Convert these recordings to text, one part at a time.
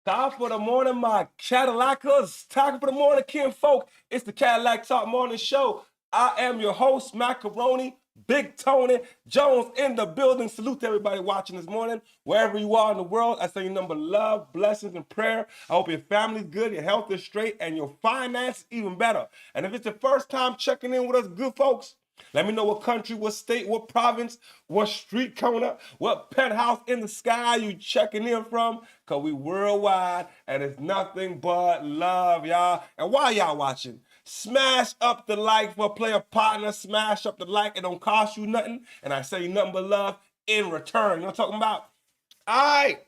Top of the morning, my Cadillacs. Top of the morning, kinfolk. It's the Cadillac Talk Morning Show. I am your host, Macaroni, Big Tony, Jones in the building. Salute to everybody watching this morning. Wherever you are in the world, I say you number love, blessings, and prayer. I hope your family's good, your health is straight, and your finances even better. And if it's your first time checking in with us good folks, let me know what country, what state, what province, what street corner, what penthouse in the sky you checking in from, because we worldwide, and it's nothing but love, y'all. And while y'all watching, smash up the like for a player partner. Smash up the like. It don't cost you nothing, and I say nothing but love in return. You know what I'm talking about? All right.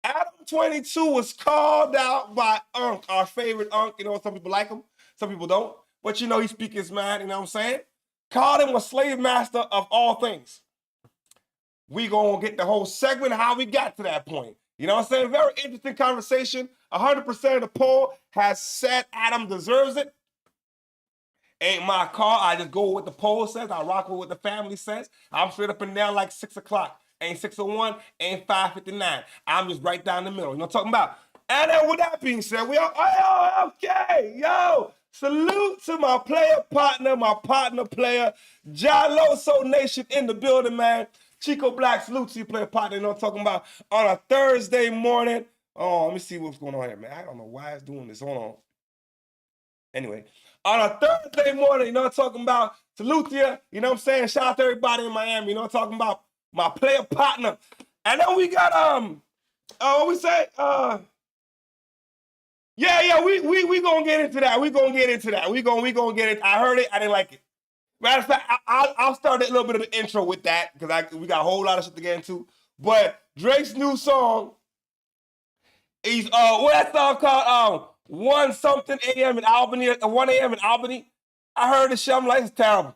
Adam22 was called out by Unc, our favorite Unc. You know, some people like him, some people don't. But you know, he speaks his mind, you know what I'm saying? Called him a slave master of all things. We gonna get the whole segment of how we got to that point. You know what I'm saying? Very interesting conversation. 100% of the poll has said Adam deserves it. Ain't my call. I just go with what the poll says. I rock with what the family says. I'm straight up and down like 6 o'clock. Ain't 6:01, ain't 5:59. I'm just right down the middle. You know what I'm talking about? And then with that being said, we are, oh, okay, yo. Salute to my player partner, my partner player, Jaloso Nation in the building, man. Chico Black, salute to you, player partner. You know what I'm talking about? On a Thursday morning. Oh, let me see what's going on here, man. I don't know why it's doing this. Hold on. Anyway, on a Thursday morning, you know what I'm talking about? Salute to you. You know what I'm saying? Shout out to everybody in Miami. You know what I'm talking about? My player partner. And then we got, what we say? Yeah, we gonna get into that. We gonna get into that. We gonna get it. I heard it. I didn't like it. Matter of fact, I'll start a little bit of the intro with that because we got a whole lot of shit to get into. But Drake's new song is what that song called? 1 something a.m. in Albany, 1 a.m. in Albany. I heard this shit. I'm like, it's terrible.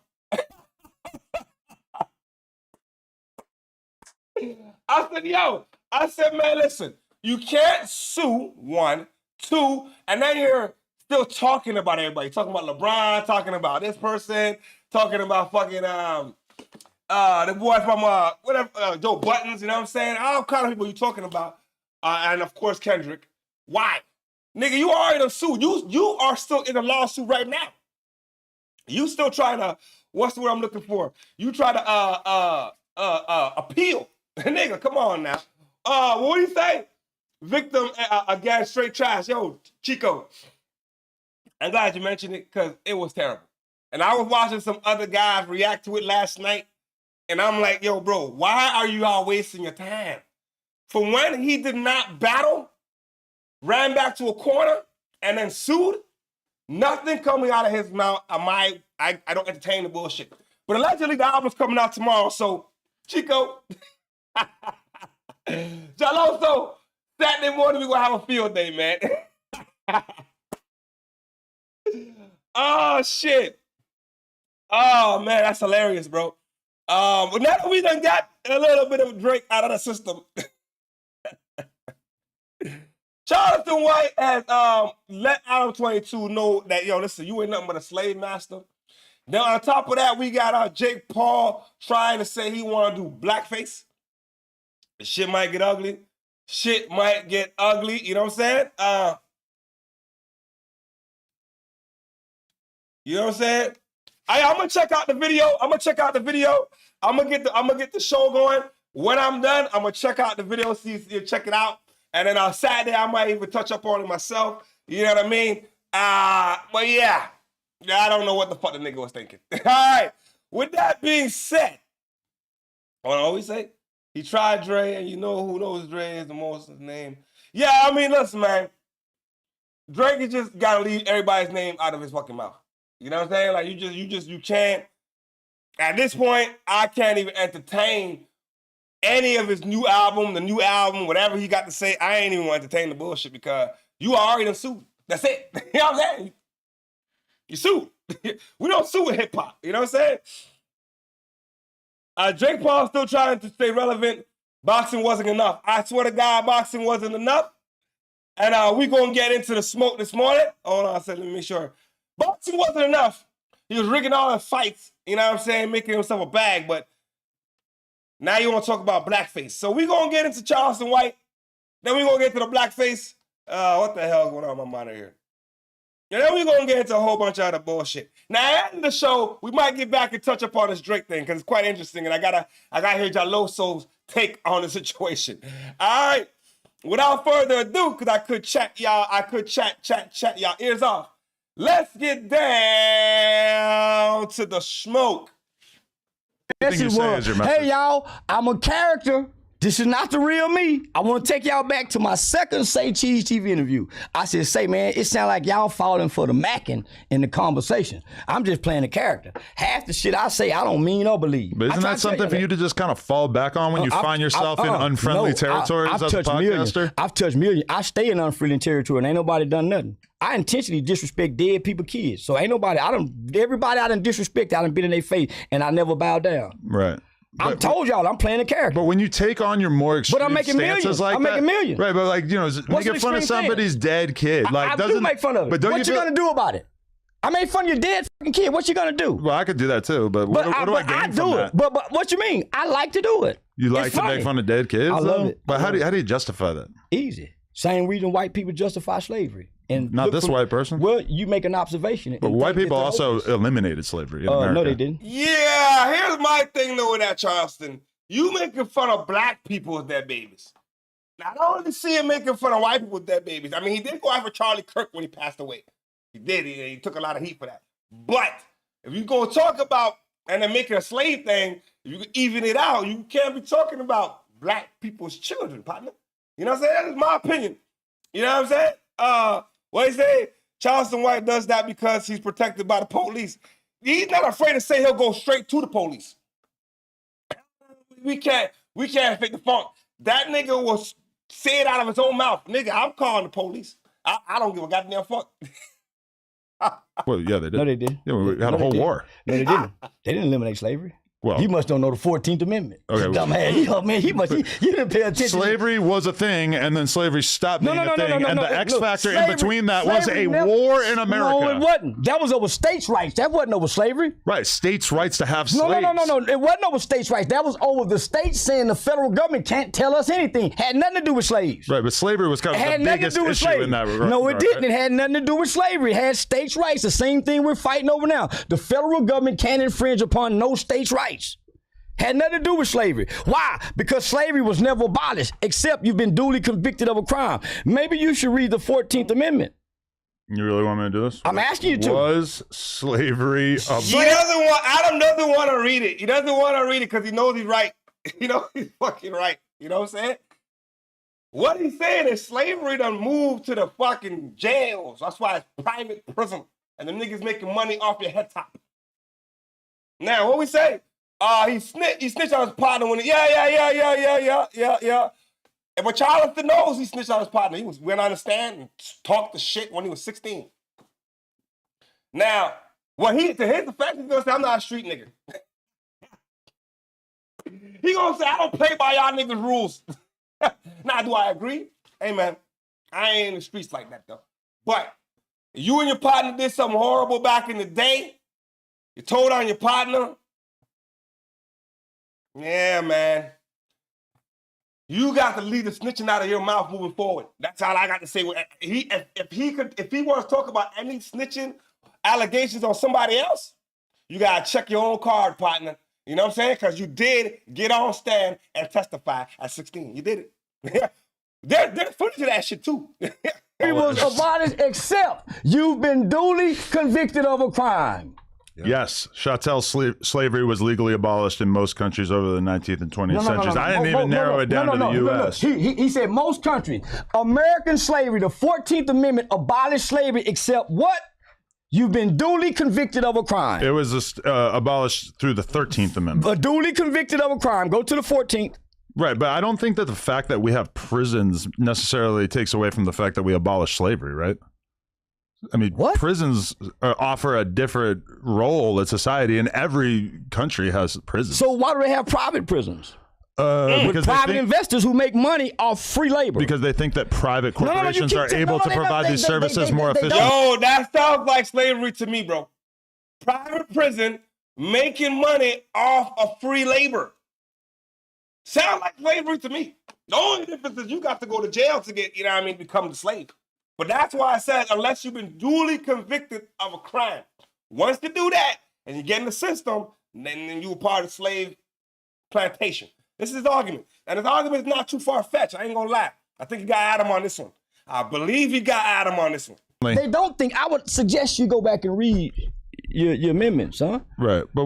I said, man, listen, you can't sue, 1. 2, and then you're still talking about everybody. Talking about LeBron, talking about this person, talking about fucking the boy from whatever, Joe Buttons, you know what I'm saying? All kind of people you talking about. And of course Kendrick. Why? Nigga, you already done sued. You are still in a lawsuit right now. You still trying to, what's the word I'm looking for? You try to appeal. Nigga, come on now. What do you say? Victim, again, straight trash. Yo, Chico, I'm glad you mentioned it because it was terrible. And I was watching some other guys react to it last night, and I'm like, yo, bro, why are you all wasting your time? For when he did not battle, ran back to a corner, and then sued, nothing coming out of his mouth. I don't entertain the bullshit. But allegedly, the album's coming out tomorrow, so Chico, Jaloso, Saturday morning, we're going to have a field day, man. Oh, shit. Oh, man, that's hilarious, bro. But now that we done got a little bit of Drake out of the system, Charleston White has let Adam22 know that, yo, listen, you ain't nothing but a slave master. Now, on top of that, we got Jake Paul trying to say he want to do blackface. The shit might get ugly. Shit might get ugly, you know what I'm saying? You know what I'm saying? I'm gonna check out the video. I'm gonna get the show going. When I'm done, I'm gonna check out the video, check it out. And then on Saturday, I might even touch up on it myself. You know what I mean? But yeah, I don't know what the fuck the nigga was thinking. All right. With that being said, what I always say? He tried Dre, and you know who knows Dre is the most name. Yeah, I mean, listen, man. Drake has just got to leave everybody's name out of his fucking mouth. You know what I'm saying? Like, you can't. At this point, I can't even entertain any of his new album, the new album, whatever he got to say. I ain't even want to entertain the bullshit because you already done sued. That's it. You know what I'm saying? You sued. We don't sue with hip-hop. You know what I'm saying? Jake Paul still trying to stay relevant. Boxing wasn't enough. I swear to God, boxing wasn't enough. And we gonna get into the smoke this morning. Hold on, let me make sure. Boxing wasn't enough. He was rigging all the fights, you know what I'm saying, making himself a bag, but now you want to talk about blackface. So we gonna get into Charleston White Then we gonna get to the blackface. What the hell is going on in my mind here? And then we gonna get into a whole bunch of other bullshit. Now, at the show, we might get back and touch upon this Drake thing because it's quite interesting, and I gotta hear Jaloso's take on the situation. All right. Without further ado, because I could chat y'all ears off. Let's get down to the smoke. Yes, it was. Hey, y'all, I'm a character. This is not the real me. I want to take y'all back to my second Say Cheese TV interview. I said, say, man, it sounds like y'all falling for the macking in the conversation. I'm just playing a character. Half the shit I say, I don't mean or believe. But isn't that something for you to just kind of fall back on when you find yourself in unfriendly territories as a podcaster? I've touched millions. I stay in unfriendly territory and ain't nobody done nothing. I intentionally disrespect dead people, kids. So ain't nobody, everybody I done disrespect, I done been in their face and I never bow down. Right. I told y'all I'm playing a character. But when you take on your more extreme I'm making millions. like I'm making millions. Right, but like, you know, making fun of somebody's dead kid. Like, I do make fun of it. But what you gonna do about it? I made fun of your dead fucking kid. What you gonna do? Well, I could do that too, but what do I gain from that? But what you mean? I like to do it. You like to make fun of dead kids? I love it. But how do you justify that? Easy. Same reason white people justify slavery. And not this white person. Well, you make an observation. But white people also eliminated slavery in America. No, they didn't. Yeah, here's my thing though with that, Charleston. You making fun of black people with their babies. Now, I don't really see him making fun of white people with their babies. I mean, he did go after Charlie Kirk when he passed away. He did. He took a lot of heat for that. But if you go talk about and then making a slave thing, if you can even it out, you can't be talking about black people's children, partner. You know what I'm saying? That's my opinion. You know what I'm saying? What he say? Charleston White does that because he's protected by the police. He's not afraid to say he'll go straight to the police. We can't fake the funk. That nigga will say it out of his own mouth. Nigga, I'm calling the police. I don't give a goddamn fuck. Well, yeah, they did. No, they did. Yeah, we had a whole war. No, they didn't. They didn't eliminate slavery. Well, you must don't know the 14th Amendment. Okay. Dumbass. You didn't pay attention. Slavery was a thing, and then slavery stopped being a thing, and the X factor in between that was a war in America. No, it wasn't. That was over states' rights. That wasn't over slavery. Right, states' rights to have slaves. No. It wasn't over states' rights. That was over the states saying the federal government can't tell us anything. Had nothing to do with slaves. Right, but slavery was kind of the biggest issue in that regard. No, it didn't. It had nothing to do with slavery. It had states' rights. The same thing we're fighting over now. The federal government can't infringe upon no states' rights. Had nothing to do with slavery. Why? Because slavery was never abolished, except you've been duly convicted of a crime. Maybe you should read the 14th Amendment. You really want me to do this? I'm asking you to. Was slavery abolished? Adam doesn't want to read it. He doesn't want to read it because he knows he's right. You know, he's fucking right. You know what I'm saying? What he's saying is slavery done moved to the fucking jails. That's why it's private prison. And the niggas making money off your head top. Now, what we say? He snitched on his partner when yeah. And but Charleston knows he snitched on his partner. He went on the stand and talked the shit when he was 16. Now, to his defense, he's gonna say, I'm not a street nigga. He gonna say, I don't play by y'all niggas' rules. Now, do I agree? Hey man, I ain't in the streets like that though. But you and your partner did something horrible back in the day. You told on your partner. Yeah, man. You got to leave the snitching out of your mouth moving forward. That's all I got to say. If he wants to talk about any snitching allegations on somebody else, you got to check your own card, partner. You know what I'm saying? Because you did get on stand and testify at 16. You did it. There's footage of that shit, too. It was abolished, except you've been duly convicted of a crime. Yes, chattel slavery was legally abolished in most countries over the 19th and 20th centuries. I didn't even narrow it down to the U.S. He said most countries. American slavery, the 14th Amendment abolished slavery except what? You've been duly convicted of a crime. It was abolished through the 13th Amendment. Duly convicted of a crime. Go to the 14th. Right, but I don't think that the fact that we have prisons necessarily takes away from the fact that we abolished slavery, right? I mean, prisons offer a different role in society, and every country has prisons. So why do they have private prisons? With private investors who make money off free labor. Because they think that private corporations are able to provide these services more efficiently. Yo, that sounds like slavery to me, bro. Private prison making money off of free labor. Sound like slavery to me. The only difference is you got to go to jail to get, you know what I mean, become the slave. But that's why I said, unless you've been duly convicted of a crime, once you do that and you get in the system, then you're part of slave plantation. This is his argument. And his argument is not too far-fetched. I ain't gonna lie. I think he got Adam on this one. I believe he got Adam on this one. They don't think. I would suggest you go back and read your amendments, huh? Right. But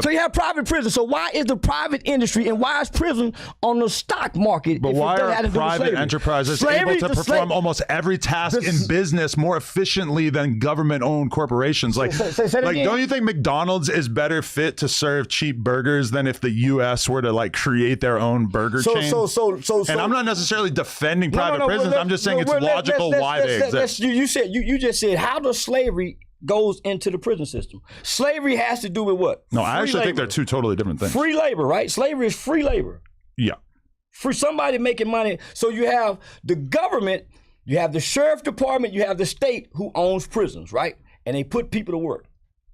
so you have private prison. So why is the private industry and why is prison on the stock market? But why are private enterprises able to perform almost every task in business more efficiently than government-owned corporations? Like, don't you think McDonald's is better fit to serve cheap burgers than if the U.S. were to like create their own burger chain? And I'm not necessarily defending private prisons. I'm just saying it's logical why they exist. You just said how does slavery goes into the prison system. Slavery has to do with what? No, I actually think they're two totally different things. Free labor, right? Slavery is free labor. Yeah. For somebody making money. So you have the government, you have the sheriff department, you have the state who owns prisons, right? And they put people to work.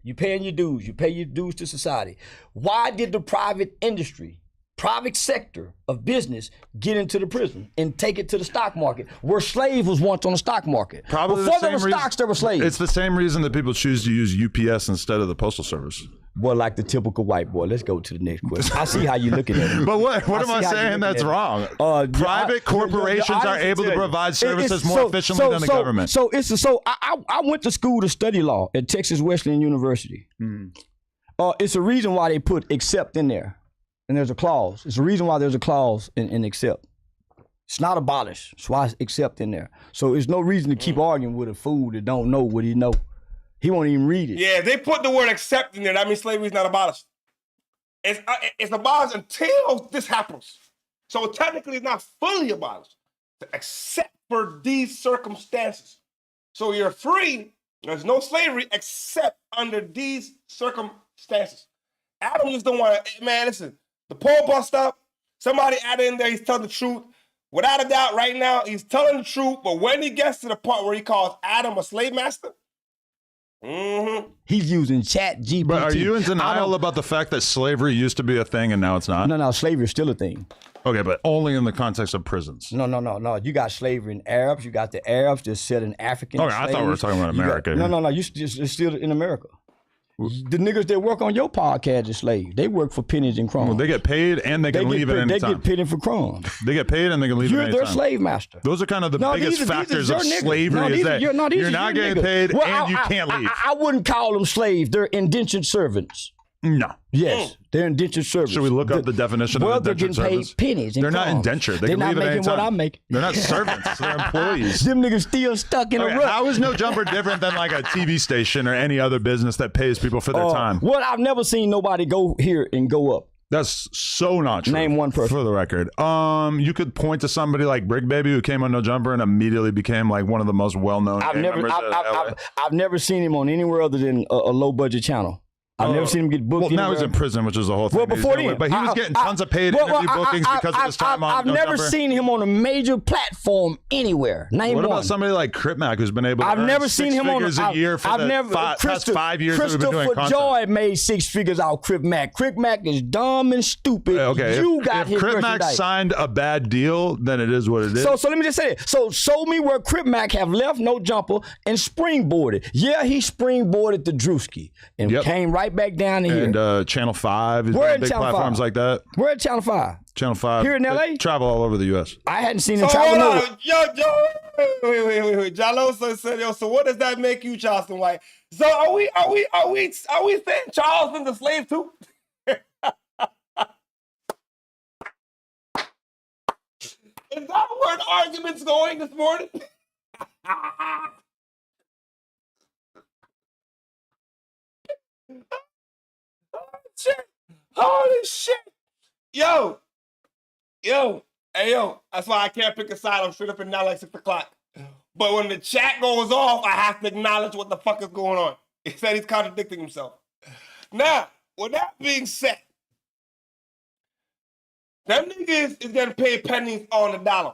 You paying your dues. You pay your dues to society. Why did the private industry, private sector of business get into the prison and take it to the stock market, where slave was once on the stock market? Probably before there were stocks, there were slaves. It's the same reason that people choose to use UPS instead of the Postal Service. Well, like the typical white boy. Let's go to the next question. I see how you're looking at it. But what am I saying that's wrong? Private corporations are able to provide services more efficiently than the government. I went to school to study law at Texas Wesleyan University. It's a reason why they put except in there. And there's a clause. It's the reason why there's a clause in accept. It's not abolished. That's why it's accept in there. So there's no reason to keep arguing with a fool that don't know what he know. He won't even read it. Yeah, if they put the word accept in there, that means slavery is not abolished. It's abolished until this happens. So technically it's not fully abolished, except for these circumstances. So you're free, there's no slavery except under these circumstances. Adam just don't want to, man, listen, the poll bust up, somebody added in there, he's telling the truth. Without a doubt, right now, he's telling the truth, but when he gets to the part where he calls Adam a slave master, he's using chat GPT. But are you in denial about the fact that slavery used to be a thing and now it's not? No, slavery is still a thing. Okay, but only in the context of prisons. No. You got slavery in Arabs. You got the Arabs that set in African slaves. I thought we were talking about America. It's still in America. The niggas that work on your podcast are slaves. They work for pennies and crumbs. Well, they get paid and they can leave at any time. They get paid for crumbs. They get paid and they can leave at any time. You're their slave master. Those are kind of the biggest factors of slavery is that you're not getting paid and you can't leave. I wouldn't call them slaves. They're indentured servants. No. Yes, they're indentured servants. Should we look up the definition of indentured servants? Well, they're getting paid pennies and They're crumbs. not indentured. They're not making what I'm making. They're not servants. They're employees. Them niggas still stuck in a rut. How is No Jumper different than like a TV station or any other business that pays people for their time? Well, I've never seen nobody go here and go up. That's so not true. Name one person. For the record. You could point to somebody like Brick Baby who came on No Jumper and immediately became like one of the most well-known members of LA. I've never seen him on anywhere other than a low-budget channel. I've never seen him get booked. Well, now he's in prison, which is the whole thing. Well, before then. But he was getting tons of paid interview bookings because of his time on I've never seen him on a major platform anywhere. Name one. What about somebody like Crip Mac who's been able to earn six figures a year for the past 5 years that we've been doing content? Joy made 6 figures out of Crip Mac. Crip Mac is dumb and stupid. Okay, if Crip Mac signed a bad deal, then it is what it is. So let me just say it. So show me where Crip Mac have left No Jumper and springboarded. Yeah, he springboarded the Drewski and came right back down to here. And Channel 5 is big platforms like that. We're at Channel 5. Channel 5. Here in LA? Travel all over the U.S. I hadn't seen him travel nowhere. Wait. Jalo said, so what does that make you, Charleston White? So are we saying Charleston's a slave too? Is that where the argument's going this morning? Holy shit. Yo. Hey, yo. That's why I can't pick a side. I'm straight up and down like 6 o'clock. But when the chat goes off, I have to acknowledge what the fuck is going on. He said he's contradicting himself. Now, with that being said, them niggas is getting paid pennies on the dollar.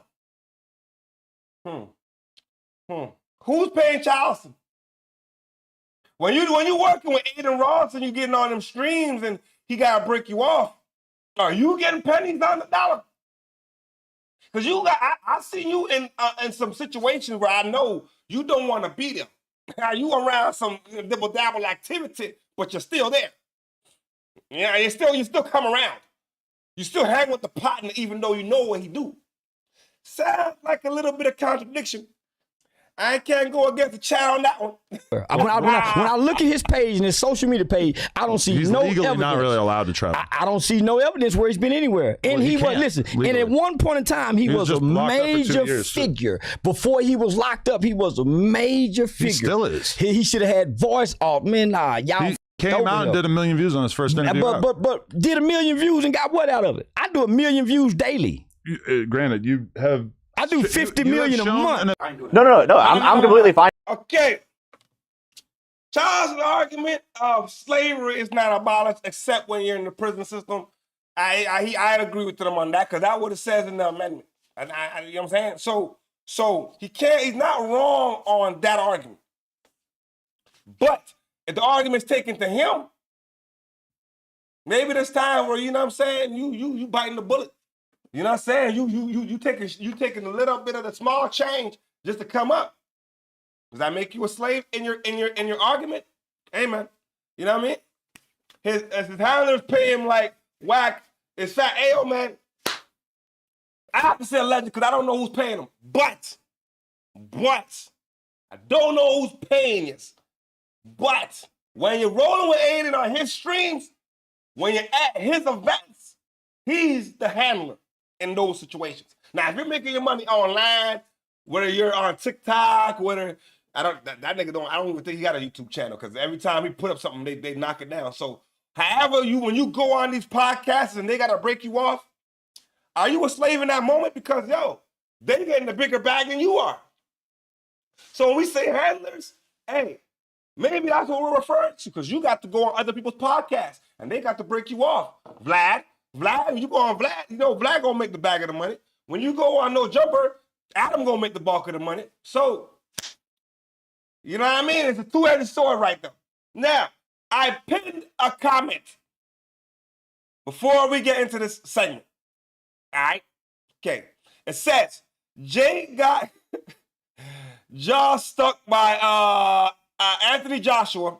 Who's paying Charleston? When you working with Aiden Ross and you getting on them streams and he gotta break you off, are you getting pennies on the dollar? Because I see you in some situations where I know you don't want to be there. You around some dibble dabble activity, but you're still there. Yeah, you still come around. You still hang with the partner even though you know what he do. Sounds like a little bit of contradiction. I can't go against the child on that one. When I look at his page and his social media page, I don't see he's no legally evidence. not really allowed to travel. I don't see no evidence where he's been anywhere. And well, he was, listen, legally. And at one point in time, he was a major figure. Before he was locked up, he was a major figure. He still is. He should have had voice off. Man, nah, y'all. He came out and did 1 million views on his first interview. But did 1 million views and got what out of it? I do 1 million views daily. Granted, you have... I do 50 million a month. No. I'm completely fine. Okay. Charleston's argument of slavery is not abolished except when you're in the prison system. I agree with them on that because that's what it says in the amendment. You know what I'm saying? So he's not wrong on that argument. But if the argument's taken to him, maybe there's time where, you know what I'm saying, you biting the bullet. You know what I'm saying? You taking a little bit of the small change just to come up. Does that make you a slave in your argument? Hey man, you know what I mean? His handlers pay him like whack. It's fat. Hey yo man, I have to say alleged because I don't know who's paying him. But I don't know who's paying you. But when you're rolling with Aiden on his streams, when you're at his events, he's the handler in those situations. Now, if you're making your money online, whether you're on TikTok, whether that nigga I don't even think he got a YouTube channel because every time he put up something, they knock it down. So, however, when you go on these podcasts and they gotta break you off, are you a slave in that moment? Because they getting a bigger bag than you are. So when we say handlers, hey, maybe that's what we're referring to because you got to go on other people's podcasts and they got to break you off. Vlad, you go on Vlad, Vlad gonna make the bag of the money. When you go on No Jumper, Adam gonna make the bulk of the money. So, you know what I mean? It's a two-edged sword right there. Now, I pinned a comment before we get into this segment. All right? Okay. It says, Jay got jaw stuck by Anthony Joshua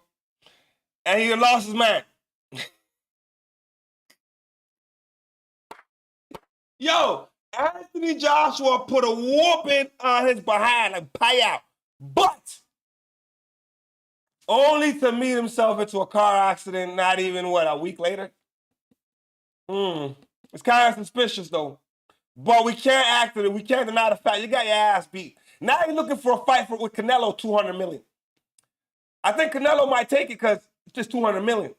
and he lost his man. Yo, Anthony Joshua put a whooping on his behind, like pay out. But only to meet himself into a car accident not even, a week later? It's kind of suspicious, though. But we can't act it. We can't deny the fact. You got your ass beat. Now you're looking for a fight with Canelo, $200 million. I think Canelo might take it because it's just $200 million.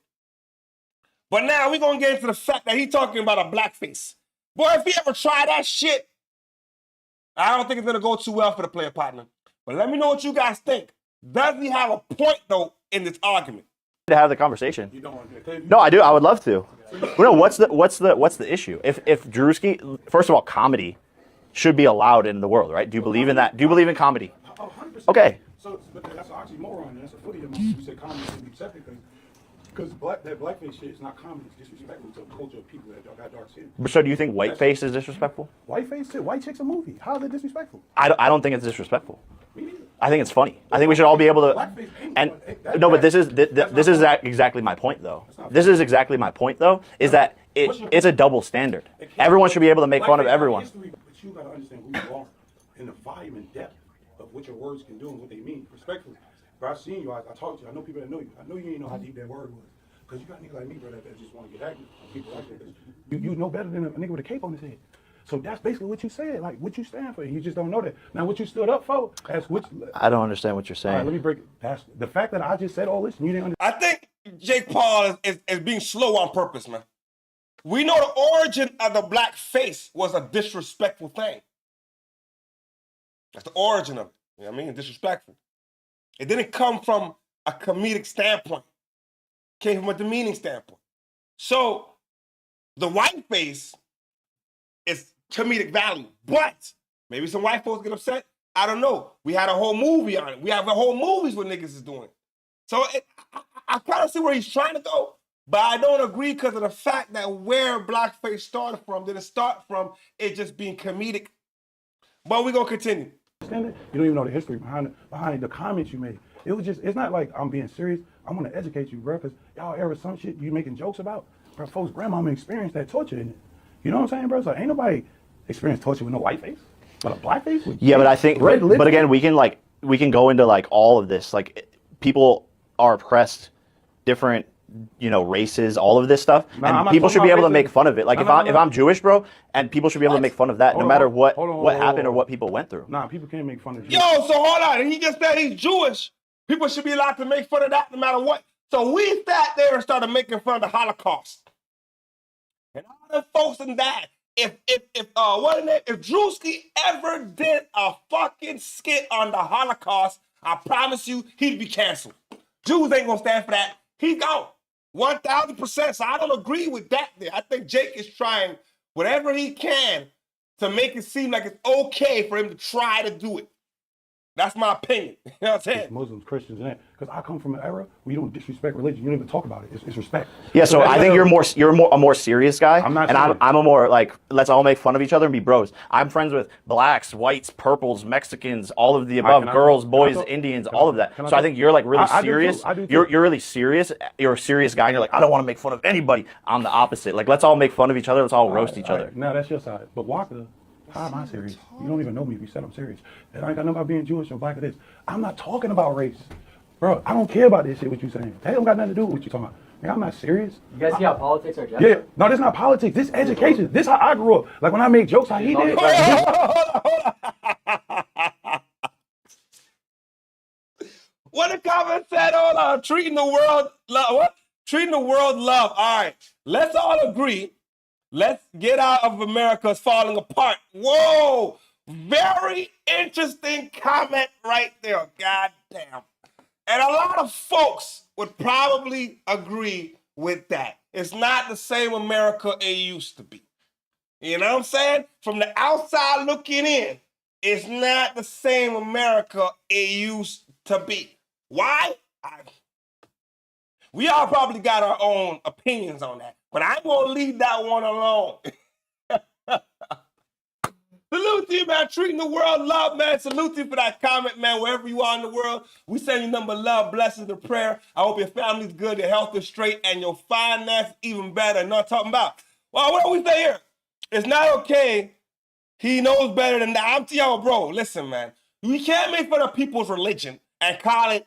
But now we're going to get into the fact that he's talking about a blackface. Boy, if he ever try that shit, I don't think it's going to go too well for the player partner. But let me know what you guys think. Does he have a point, though, in this argument? To have the conversation. You don't want to. No, I do. I would love to. No, what's the issue? If Drewski, first of all, comedy should be allowed in the world, right? Do you believe in that? Do you believe in comedy? 100%. Okay. So that's an oxymoron. That's a footy of mine. You said comedy should be accepted because that blackface shit is not comedy. It's disrespectful to the culture of people that got dark skin. So do you think whiteface is disrespectful? Whiteface too. White chick's a movie. How is it disrespectful? I don't think it's disrespectful. I think it's funny. I think we should all be able to. And no, but this is exactly my point, though. This is exactly my point, though. Is that it's a double standard. Everyone should be able to make fun of everyone. But you got to understand who you are and the volume and depth of what your words can do and what they mean. Respectfully, but I've seen you. I talked to you. I know people that know you. I know you ain't know how deep that word was. Because you got niggas like me, bro, that just want to get active. People like that. You know better than a nigga with a cape on his head. So that's basically what you said, like what you stand for. You just don't know that. Now, what you stood up for, that's what. I don't understand what you're saying. All right, let me break it. That's the fact that I just said all this and you didn't understand. I think Jake Paul is being slow on purpose, man. We know the origin of the black face was a disrespectful thing. That's the origin of it. You know what I mean? Disrespectful. It didn't come from a comedic standpoint. It came from a demeaning standpoint. So the white face is comedic value. But maybe some white folks get upset. I don't know. We had a whole movie on it. We have a whole movies what niggas is doing. So I kind of see where he's trying to go, but I don't agree because of the fact that where blackface started from didn't start from it just being comedic But we're going to continue. You don't even know the history behind the comments you made. It was just, it's not like I'm being serious. I want to educate you, bro, because y'all ever some shit you making jokes about, bro, folks' grandmama experienced that torture in it. You know what I'm saying, bro? So ain't nobody experienced torture with no white face, but a black face with but I think, but again, we can go into like all of this. Like people are oppressed, different, races, all of this stuff, and people should be able to make fun of it. Like if I'm Jewish, bro, and people should be able to make fun of that, no matter what happened or what people went through. Nah, people can't make fun of you. Yo, so hold on. And he just said he's Jewish. People should be allowed to make fun of that no matter what. So we sat there and started making fun of the Holocaust. And all the folks in that, if Drewski ever did a fucking skit on the Holocaust, I promise you he'd be canceled. Jews ain't gonna stand for that. He's gone. 1,000%. So I don't agree with that there. I think Jake is trying whatever he can to make it seem like it's okay for him to try to do it. That's my opinion. You know what I'm saying? Muslims, Christians, and that. Because I come from an era where you don't disrespect religion. You don't even talk about it. It's respect. Yeah, so I think you're a more serious guy. I'm not. And I'm a more like, let's all make fun of each other and be bros. I'm friends with blacks, whites, purples, Mexicans, all of the above, girls, boys, Indians, all of that. So I think you're like really serious. You're really serious. You're a serious guy and you're like, I don't want to make fun of anybody. I'm the opposite. Like, let's all make fun of each other. Let's all roast each other. No, that's your side. But Waka, how am I serious? You don't even know me if you said I'm serious. And I ain't got nothing about being Jewish or black or this. I'm not talking about race. Bro, I don't care about this shit, what you saying. That don't got nothing to do with what you talking about. Man, I'm not serious. You guys see how politics are gender? Yeah. No, this is not politics. This is education. This is how I grew up. Like when I make jokes, how he did. What the comment said, hold on, treating the world love. What? Treating the world love. All right, let's all agree. Let's get out of America's falling apart. Whoa, very interesting comment right there. God damn. And a lot of folks would probably agree with that. It's not the same America it used to be. You know what I'm saying? From the outside looking in, it's not the same America it used to be. Why? We all probably got our own opinions on that, but I'm going to leave that one alone. Salute to you, man. Treating the world love, man. Salute to you for that comment, man. Wherever you are in the world, we send you nothing but love, blessings, and prayer. I hope your family's good, your health is straight, and your finance even better. And not talking about, well, what do we say here? It's not okay. He knows better than that. I'm to y'all, bro. Listen, man. We can't make fun of people's religion and call it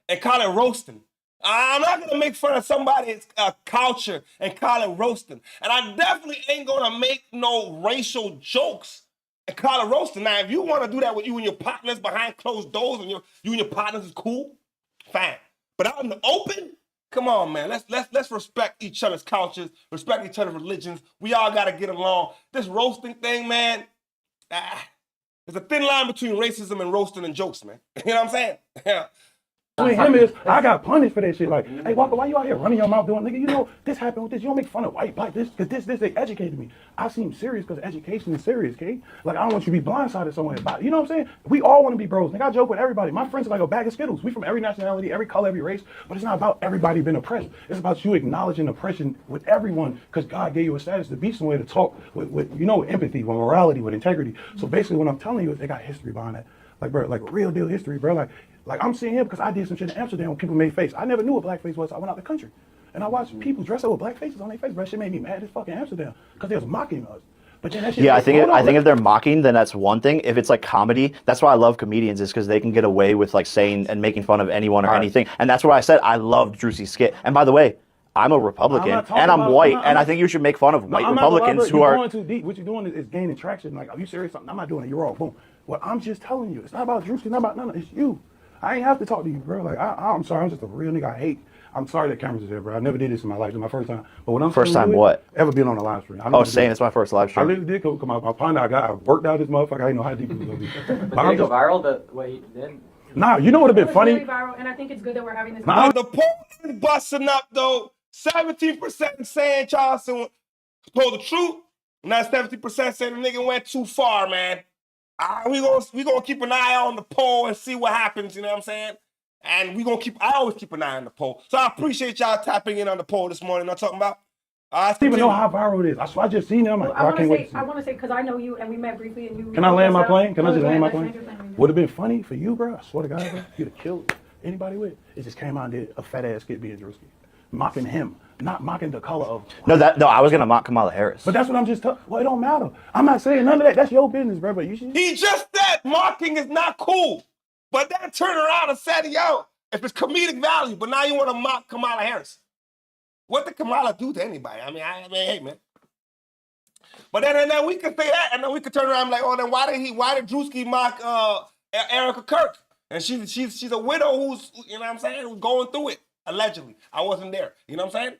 roasting. I'm not going to make fun of somebody's culture and call it roasting. And I definitely ain't going to make no racial jokes and call it roasting. Now, if you want to do that with you and your partners behind closed doors and you and your partners is cool, fine. But out in the open, come on, man. Let's respect each other's cultures, respect each other's religions. We all got to get along. This roasting thing, man, there's a thin line between racism and roasting and jokes, man. You know what I'm saying? Yeah. Between him is, I got punished for that shit. Like, hey, Waka, why you out here running your mouth doing, nigga, you know, this happened with this. You don't make fun of white, black, this, because this, they educated me. I seem serious because education is serious, okay? Like, I don't want you to be blindsided somewhere about it. You know what I'm saying? We all want to be bros. Nigga, I joke with everybody. My friends are like a bag of Skittles. We from every nationality, every color, every race. But it's not about everybody being oppressed. It's about you acknowledging oppression with everyone because God gave you a status to be somewhere to talk with empathy, with morality, with integrity. So basically what I'm telling you is they got history behind that. Like, bro, like real deal history, bro. Like I'm seeing him because I did some shit in Amsterdam when people made face. I never knew what blackface was. I went out the country. And I watched people dress up with black faces on their face. Bro, that shit made me mad as fucking Amsterdam because they was mocking us. But then that shit I think if they're mocking, then that's one thing. If it's like comedy, that's why I love comedians is because they can get away with like saying and making fun of anyone or anything. And that's why I said I loved Drewski's skit. And by the way, I'm a Republican and I'm white, and I think you should make fun of white Republicans who are going too deep. What you're doing is gaining traction. Like, are you serious? I'm not doing it. You're wrong. Boom. Well, I'm just telling you, it's not about Drewski, not about none of it. It's you. I ain't have to talk to you, bro. Like, I'm sorry. I'm just a real nigga. I'm sorry that cameras is there, bro. I never did this in my life. It's my first time. But when I'm first time, what? Ever been on a live stream? Saying it's my first live stream. I literally did come my partner. I worked out this motherfucker. I didn't know how deep it was gonna be. But did it go viral? The way he did? Nah, you know what would have been funny? Really viral, and I think it's good that we're having this. The poll is busting up though. 17% saying Charleston told the truth. Now 70% saying the nigga went too far, man. We gonna keep an eye on the poll and see what happens. You know what I'm saying? And I always keep an eye on the poll. So I appreciate y'all tapping in on the poll this morning. I'm talking about. I don't even know how viral it is. I just seen it. I'm like, I can't wait. I want to say, because I know you and we met briefly and you. Can I land my plane? Can I just land my plane? Would have been funny for you, bro. I swear to God, bro. You'd have killed anybody with. It just came out and did a fat ass skit being Drewski. Mocking him, not mocking the color of. No, I was gonna mock Kamala Harris. But that's what I'm just telling. Well, it don't matter. I'm not saying none of that. That's your business, bro. But you should. He just said mocking is not cool. But then turn around and said, yo, if it's comedic value, but now you want to mock Kamala Harris. What did Kamala do to anybody? I mean, hey, man. But then we could say that, and then we could turn around and be like, oh, then why did Drewski mock Erica Kirk? And she's a widow who's, you know what I'm saying, who's going through it, allegedly. I wasn't there. You know what I'm saying?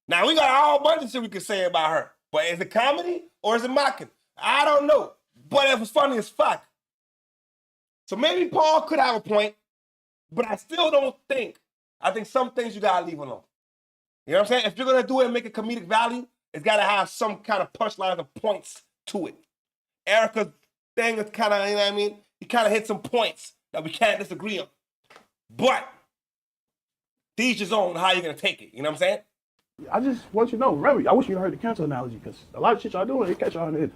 Now, we got a whole bunch of shit we could say about her. But is it comedy or is it mocking? I don't know. But it was funny as fuck. So maybe Paul could have a point, but I still don't think. I think some things you gotta leave alone. You know what I'm saying? If you're gonna do it and make a comedic value, it's gotta have some kind of punchlines or points to it. Erica's thing is kind of, you know what I mean? He kind of hit some points that we can't disagree on. But each his own how you're gonna take it. You know what I'm saying? I just want you to know, remember, I wish you heard the cancer analogy, because a lot of shit y'all doing, it catch y'all in the head.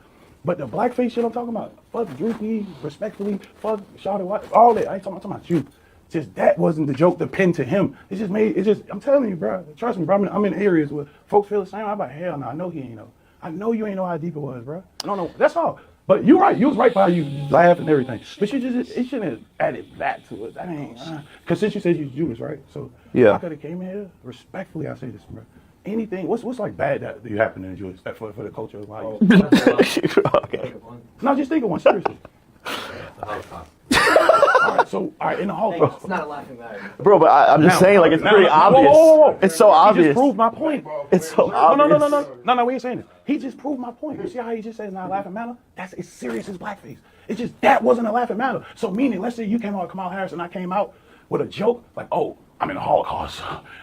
But the blackface shit I'm talking about, fuck Drewski, respectfully, fuck Shawty White, all that. I ain't talking about you. Just that wasn't the joke, the pin to him. I'm telling you, bro. Trust me, bro. I'm in areas where folks feel the same. I'm like, hell no, I know he ain't know. I know you ain't know how deep it was, bro. I don't know. That's all. But you're right. You was right by you laugh and everything. But it shouldn't have added that to it. That ain't, because since you said you're Jewish, right? So yeah. I could have came in here, respectfully, I say this, bro. Anything, what's like bad that you happen in Jewish for the culture of life? Okay. No, just think of one, seriously. All right, in the Holocaust. It's not a laughing matter. Bro, but I'm just saying, like, it's pretty obvious. Whoa. It's so obvious. He just proved my point. It's so obvious. No, we ain't saying this. He just proved my point. You see how he just said it's not a laughing matter? That's as serious as blackface. It's just, that wasn't a laughing matter. So meaning, let's say you came out with Kamala Harris and I came out with a joke, like, oh, I'm in the Holocaust.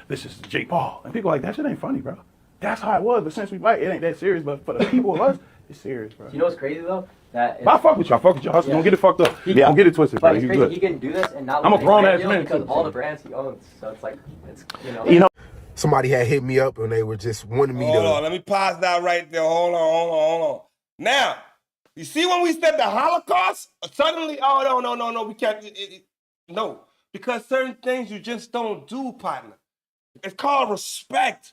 This is Jake Paul. And people are like, that shit ain't funny, bro. That's how it was. But since we black, it ain't that serious. But for the people of us, it's serious, bro. You know what's crazy, though? But I fuck with y'all. Hustle. Don't get it fucked up. Don't get it twisted, bro. But it's crazy. He can do this and not. I'm a grown-ass man, because too. of all the brands he owns. So it's like, you know. Somebody had hit me up and they were just wanting me to. Hold on, let me pause that right there. Hold on. Now, you see when we said the Holocaust, suddenly, oh, no, we can't. No, because certain things you just don't do, partner. It's called respect.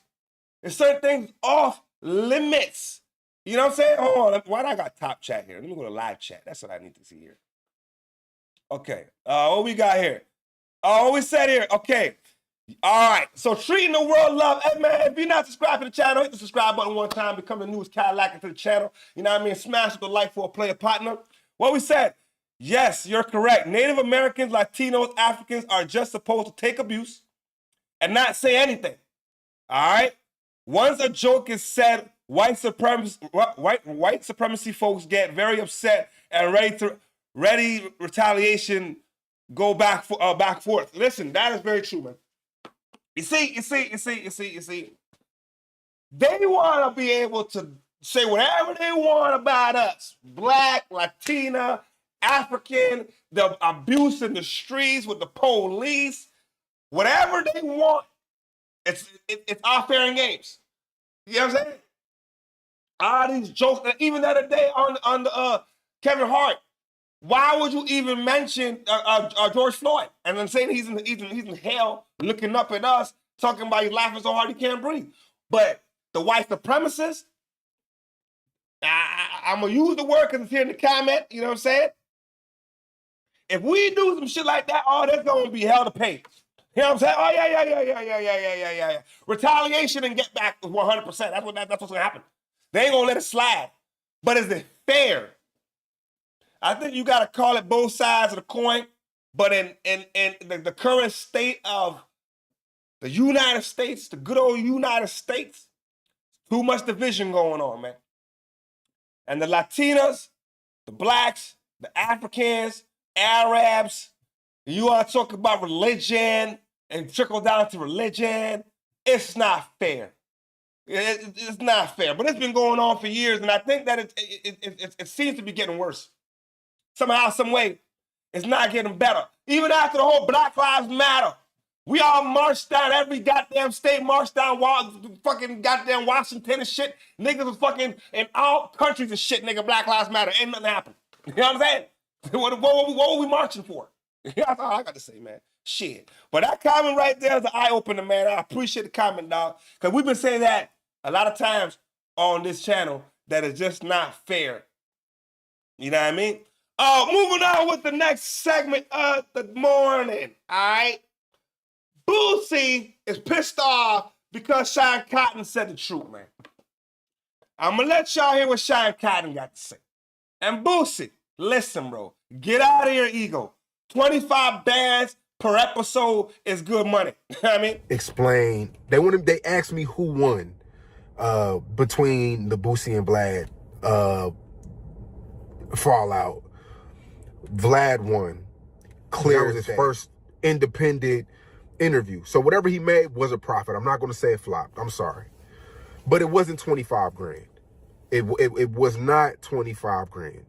There's certain things off limits. You know what I'm saying? Hold on, why do I got top chat here? Let me go to live chat. That's what I need to see here. Okay, what we got here? What we said here, okay. All right, so treating the world love. Hey, man, if you're not subscribed to the channel, hit the subscribe button one time, become the newest Cadillac to the channel. You know what I mean? Smash with the like for a player partner. What we said, yes, you're correct. Native Americans, Latinos, Africans are just supposed to take abuse and not say anything. All right? Once a joke is said, white supremacy folks get very upset and ready retaliation go back forth. Listen, that is very true, man. You see. They want to be able to say whatever they want about us. Black, Latina, African, the abuse in the streets with the police, whatever they want. It's our fair and games. You know what I'm saying? All these jokes, even the other day on the Kevin Hart. Why would you even mention George Floyd and then saying he's in hell looking up at us, talking about he's laughing so hard he can't breathe? But the white supremacists, I'm going to use the word because it's here in the comment, you know what I'm saying? If we do some shit like that, there's going to be hell to pay. You know what I'm saying? Oh, yeah. Retaliation and get back 100%. That's what's going to happen. They ain't going to let it slide. But is it fair? I think you got to call it both sides of the coin, but in the current state of the United States, the good old United States, too much division going on, man. And the Latinas, the blacks, the Africans, Arabs, you want to talk about religion and trickle down to religion, it's not fair. It's not fair, but it's been going on for years, and I think that it seems to be getting worse. Somehow, some way, it's not getting better. Even after the whole Black Lives Matter, We all marched down every goddamn state, marched down fucking goddamn Washington and shit. Niggas was fucking in all countries and shit, nigga. Black Lives Matter. Ain't nothing happened. You know what I'm saying? What were we marching for? That's all I got to say, man. Shit. But that comment right there is an eye-opener, man. I appreciate the comment, dog. Because we've been saying that a lot of times on this channel that is just not fair. You know what I mean? Moving on with the next segment of the morning, all right? Boosie is pissed off because Sean Cotton said the truth, man. I'm going to let y'all hear what Sean Cotton got to say. And Boosie, listen, bro. Get out of your ego. 25 bands per episode is good money. You know what I mean? Explain. They asked me who won between the Boosie and Vlad fallout. Vlad won. Clear was his first independent interview. So whatever he made was a profit. I'm not going to say it flopped. I'm sorry. But it wasn't 25 grand. It was not 25 grand.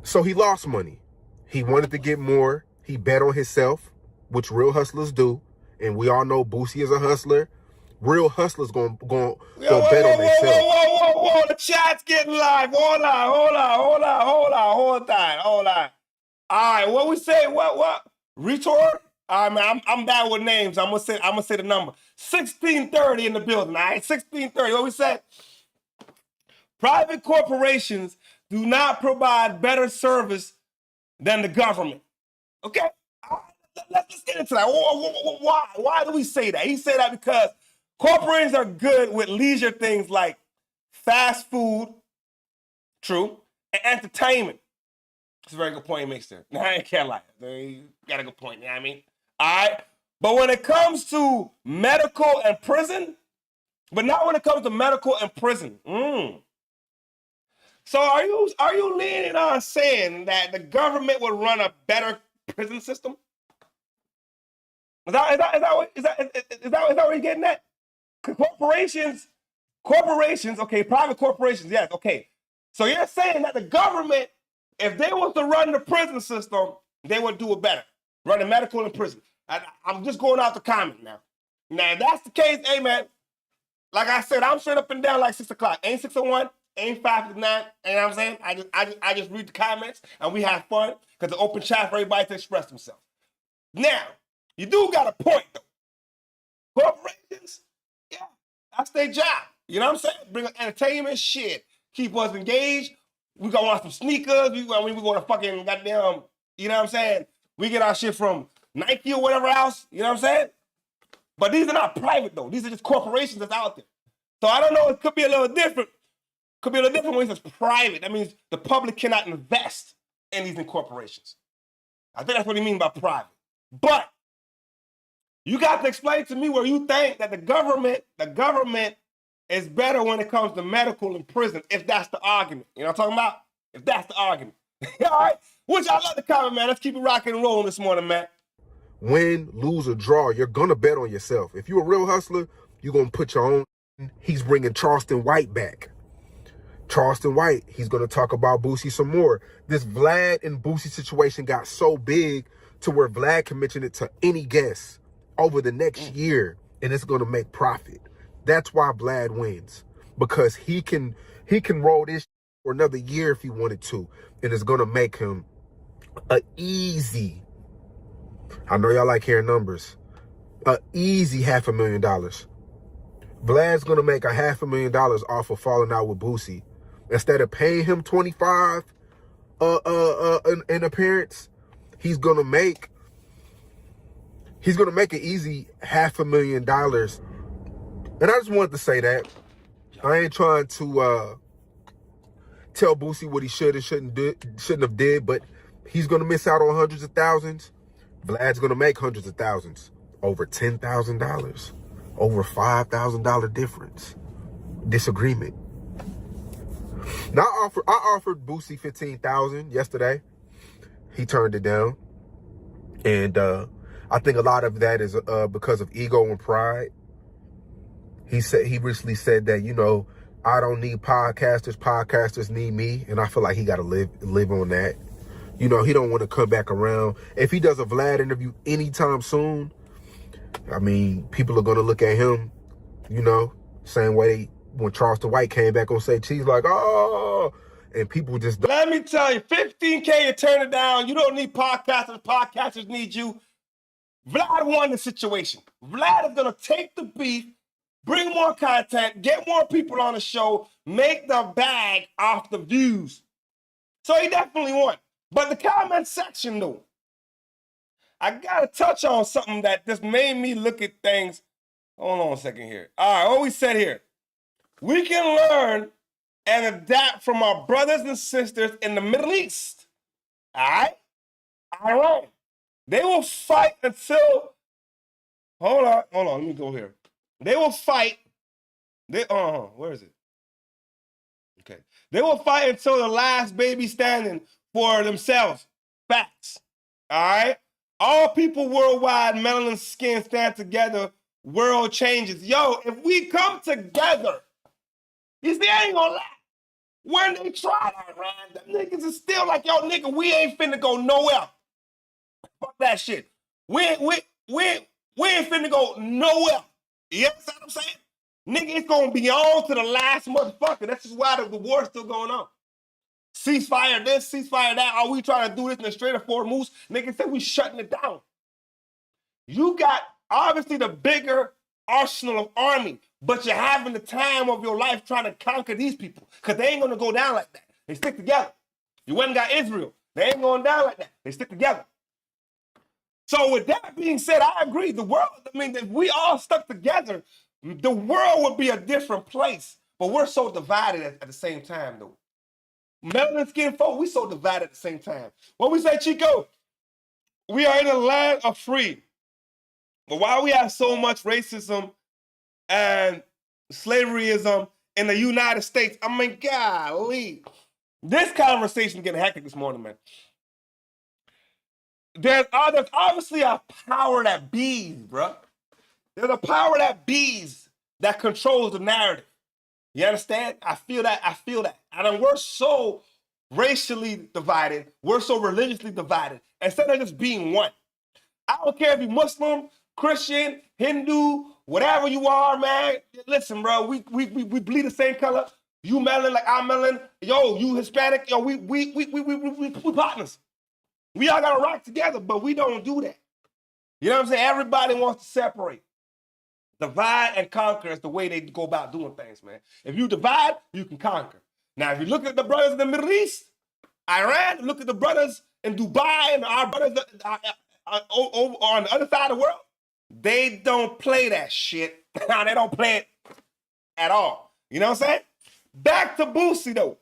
So he lost money. He wanted to get more. He bet on himself, which real hustlers do. And we all know Boosie is a hustler. Real hustlers gonna bet on themselves. Whoa. The chat's getting live. Hold on. All right, what we say? What? Retard? All right, man, I'm bad with names. I'm gonna say the number. 1630 in the building, all right? 1630. What we said? Private corporations do not provide better service than the government. Okay? All right, let's get into that. Why do we say that? He said that because corporations are good with leisure things like fast food, true, and entertainment. That's a very good point he makes there. I can't lie. You got a good point, you know what I mean? All right? But when it comes to medical and prison, but not when it comes to medical and prison. So are you leaning on saying that the government would run a better prison system? Is that what you're getting at? Corporations, okay, private corporations, yes, okay. So you're saying that the government, if they was to run the prison system, they would do it better. Run the medical and prison. I'm just going out the comment now. Now, if that's the case, hey, man, like I said, I'm straight up and down like 6 o'clock. Ain't 6:01, ain't 5 to 9. You know what I'm saying? I just read the comments, and we have fun, because the open chat for everybody to express themselves. Now, you do got a point, though. Corporations, yeah, that's their job. You know what I'm saying? Bring entertainment, shit. Keep us engaged. We gonna want some sneakers. We gonna fucking goddamn, you know what I'm saying? We get our shit from Nike or whatever else. You know what I'm saying? But these are not private, though. These are just corporations that's out there. So I don't know. It could be a little different. Could be a little different when it's private. That means the public cannot invest in these corporations. I think that's what he means by private. But you got to explain to me where you think that the government is better when it comes to medical and prison, if that's the argument. You know what I'm talking about? If that's the argument. All right? Which I love the comment, man. Let's keep it rocking and rolling this morning, man. Win, lose, or draw, you're going to bet on yourself. If you're a real hustler, you're going to put your own. He's bringing Charleston White back. Charleston White, he's going to talk about Boosie some more. This Vlad and Boosie situation got so big to where Vlad can mention it to any guest over the next year, and it's going to make profit. That's why Vlad wins, because he can roll this for another year if he wanted to, and it's going to make him a easy, I know y'all like hearing numbers, a easy $500,000. Vlad's going to make $500,000 off of falling out with Boosie. Instead of paying him 25 in appearance, he's going to make an easy $500,000. And I just wanted to say that. I ain't trying to tell Boosie what he should and shouldn't have did, but he's going to miss out on hundreds of thousands. Vlad's going to make hundreds of thousands. Over $10,000. Over $5,000 difference. Disagreement. Now I offered Boosie $15,000 yesterday. He turned it down. And I think a lot of that is because of ego and pride. He recently said that, you know, I don't need podcasters. Podcasters need me. And I feel like he got to live on that. You know, he don't want to come back around. If he does a Vlad interview anytime soon, I mean, people are going to look at him, you know, same way when Charleston White came back on Say Cheese, like, oh, and people just... Let me tell you, 15K, you turn it down. You don't need podcasters. Podcasters need you. Vlad won the situation. Vlad is going to take the beef, bring more content, get more people on the show, make the bag off the views. So he definitely won. But the comment section, though, I got to touch on something that just made me look at things. Hold on a second here. All right, what we said here. We can learn and adapt from our brothers and sisters in the Middle East. All right? All right. They will fight until... Hold on, let me go here. They will fight... where is it? Okay. They will fight until the last baby standing for themselves. Facts. All right? All people worldwide, melanin skin stand together, world changes. Yo, if we come together, you see, I ain't gonna lie. When they try that, man, them niggas is still like, yo, nigga, we ain't finna go nowhere. Fuck that shit. We ain't finna go nowhere. You understand what I'm saying? Nigga, it's gonna be on to the last motherfucker. That's just why the war's still going on. Ceasefire this, ceasefire that. Are we trying to do this in a straight up four moves? Nigga said we shutting it down. You got obviously the bigger arsenal of army, but you're having the time of your life trying to conquer these people because they ain't going to go down like that. They stick together. You went and got Israel. They ain't going down like that. They stick together. So with that being said, I agree. The world, I mean, if we all stuck together, the world would be a different place. But we're so divided at the same time, though. Melanin skin folk, we so divided at the same time. What we say, Chico? We are in a land of free. But why we have so much racism and slaveryism in the United States? I mean, golly. This conversation getting hectic this morning, man. There's obviously a power that bees, bro. There's a power that bees that controls the narrative. You understand? I feel that. And we're so racially divided. We're so religiously divided. Instead of just being one. I don't care if you're Muslim, Christian, Hindu, whatever you are, man. Listen, bro, we bleed the same color. You melanin like I'm melanin. Yo, you Hispanic. Yo, we partners. We all gotta rock together, but we don't do that. You know what I'm saying? Everybody wants to separate. Divide and conquer is the way they go about doing things, man. If you divide, you can conquer. Now, if you look at the brothers in the Middle East, Iran, look at the brothers in Dubai and our brothers over on the other side of the world, they don't play that shit. They don't play it at all. You know what I'm saying? Back to Boosie, though.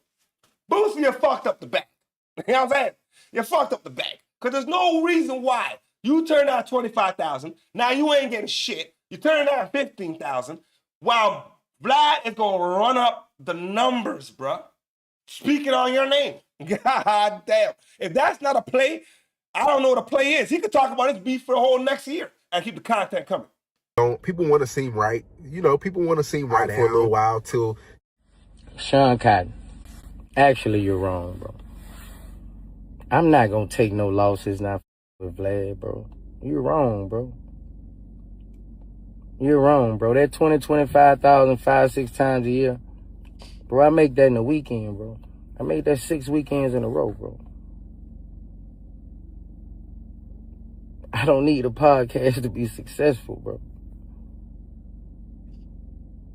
Boosie, you fucked up the back. You know what I'm saying? You fucked up the back. Because there's no reason why you turn out 25,000. Now you ain't getting shit. You turn out 15,000. While Vlad is going to run up the numbers, bruh. Speaking on your name. God damn. If that's not a play, I don't know what a play is. He could talk about his beef for the whole next year and keep the content coming. People want to seem right. You know, people want to seem right for a little while till... Sean Cotton, actually, you're wrong, bro. I'm not going to take no losses now with Vlad, bro. You're wrong, bro. You're wrong, bro. That 25,000 5-6 times a year, bro, I make that in a weekend, bro. I made that 6 weekends in a row, bro. I don't need a podcast to be successful, bro.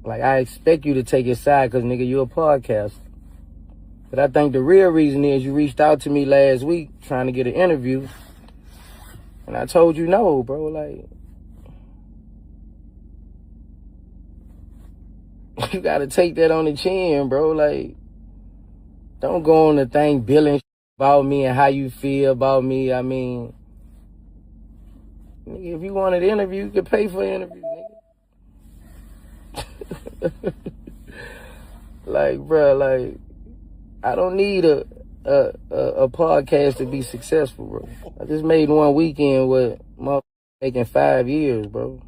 Like, I expect you to take your side because, nigga, you're a podcaster. But I think the real reason is you reached out to me last week trying to get an interview. And I told you no, bro. Like, you got to take that on the chin, bro. Like, don't go on the thing billing about me and how you feel about me. I mean, nigga, if you wanted an interview, you could pay for an interview, nigga. Like, bro, like, I don't need a podcast to be successful, bro. I just made one weekend with motherfuckers making 5 years, bro.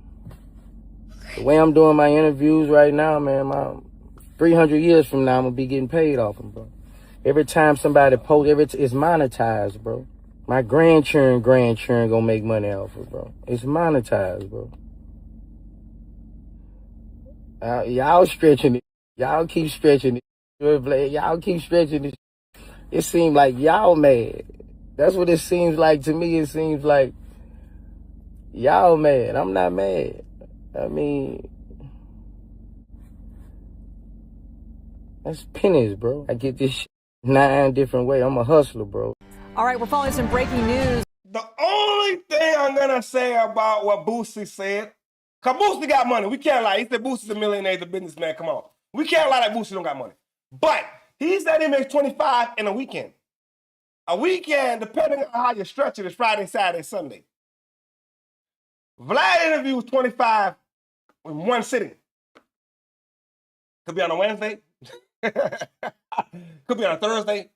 The way I'm doing my interviews right now, man, 300 years from now, I'm going to be getting paid off them, bro. Every time somebody posts, it's monetized, bro. My grandchildren gonna make money off it, bro. It's monetized, bro. Y'all stretching it. Y'all keep stretching it. Y'all keep stretching it. It seems like y'all mad. That's what it seems like to me. It seems like y'all mad. I'm not mad. I mean, that's pennies, bro. I get this shit 9 different ways. I'm a hustler, bro. All right, we're following some breaking news. The only thing I'm gonna say about what Boosie said, cause Boosie got money. We can't lie. He said Boosie's a millionaire, he's a businessman. Come on. We can't lie that Boosie don't got money. But he said he makes 25 in a weekend. A weekend, depending on how you stretch it, is Friday, Saturday, Sunday. Vlad interview was 25 in one sitting. Could be on a Wednesday. Could be on a Thursday.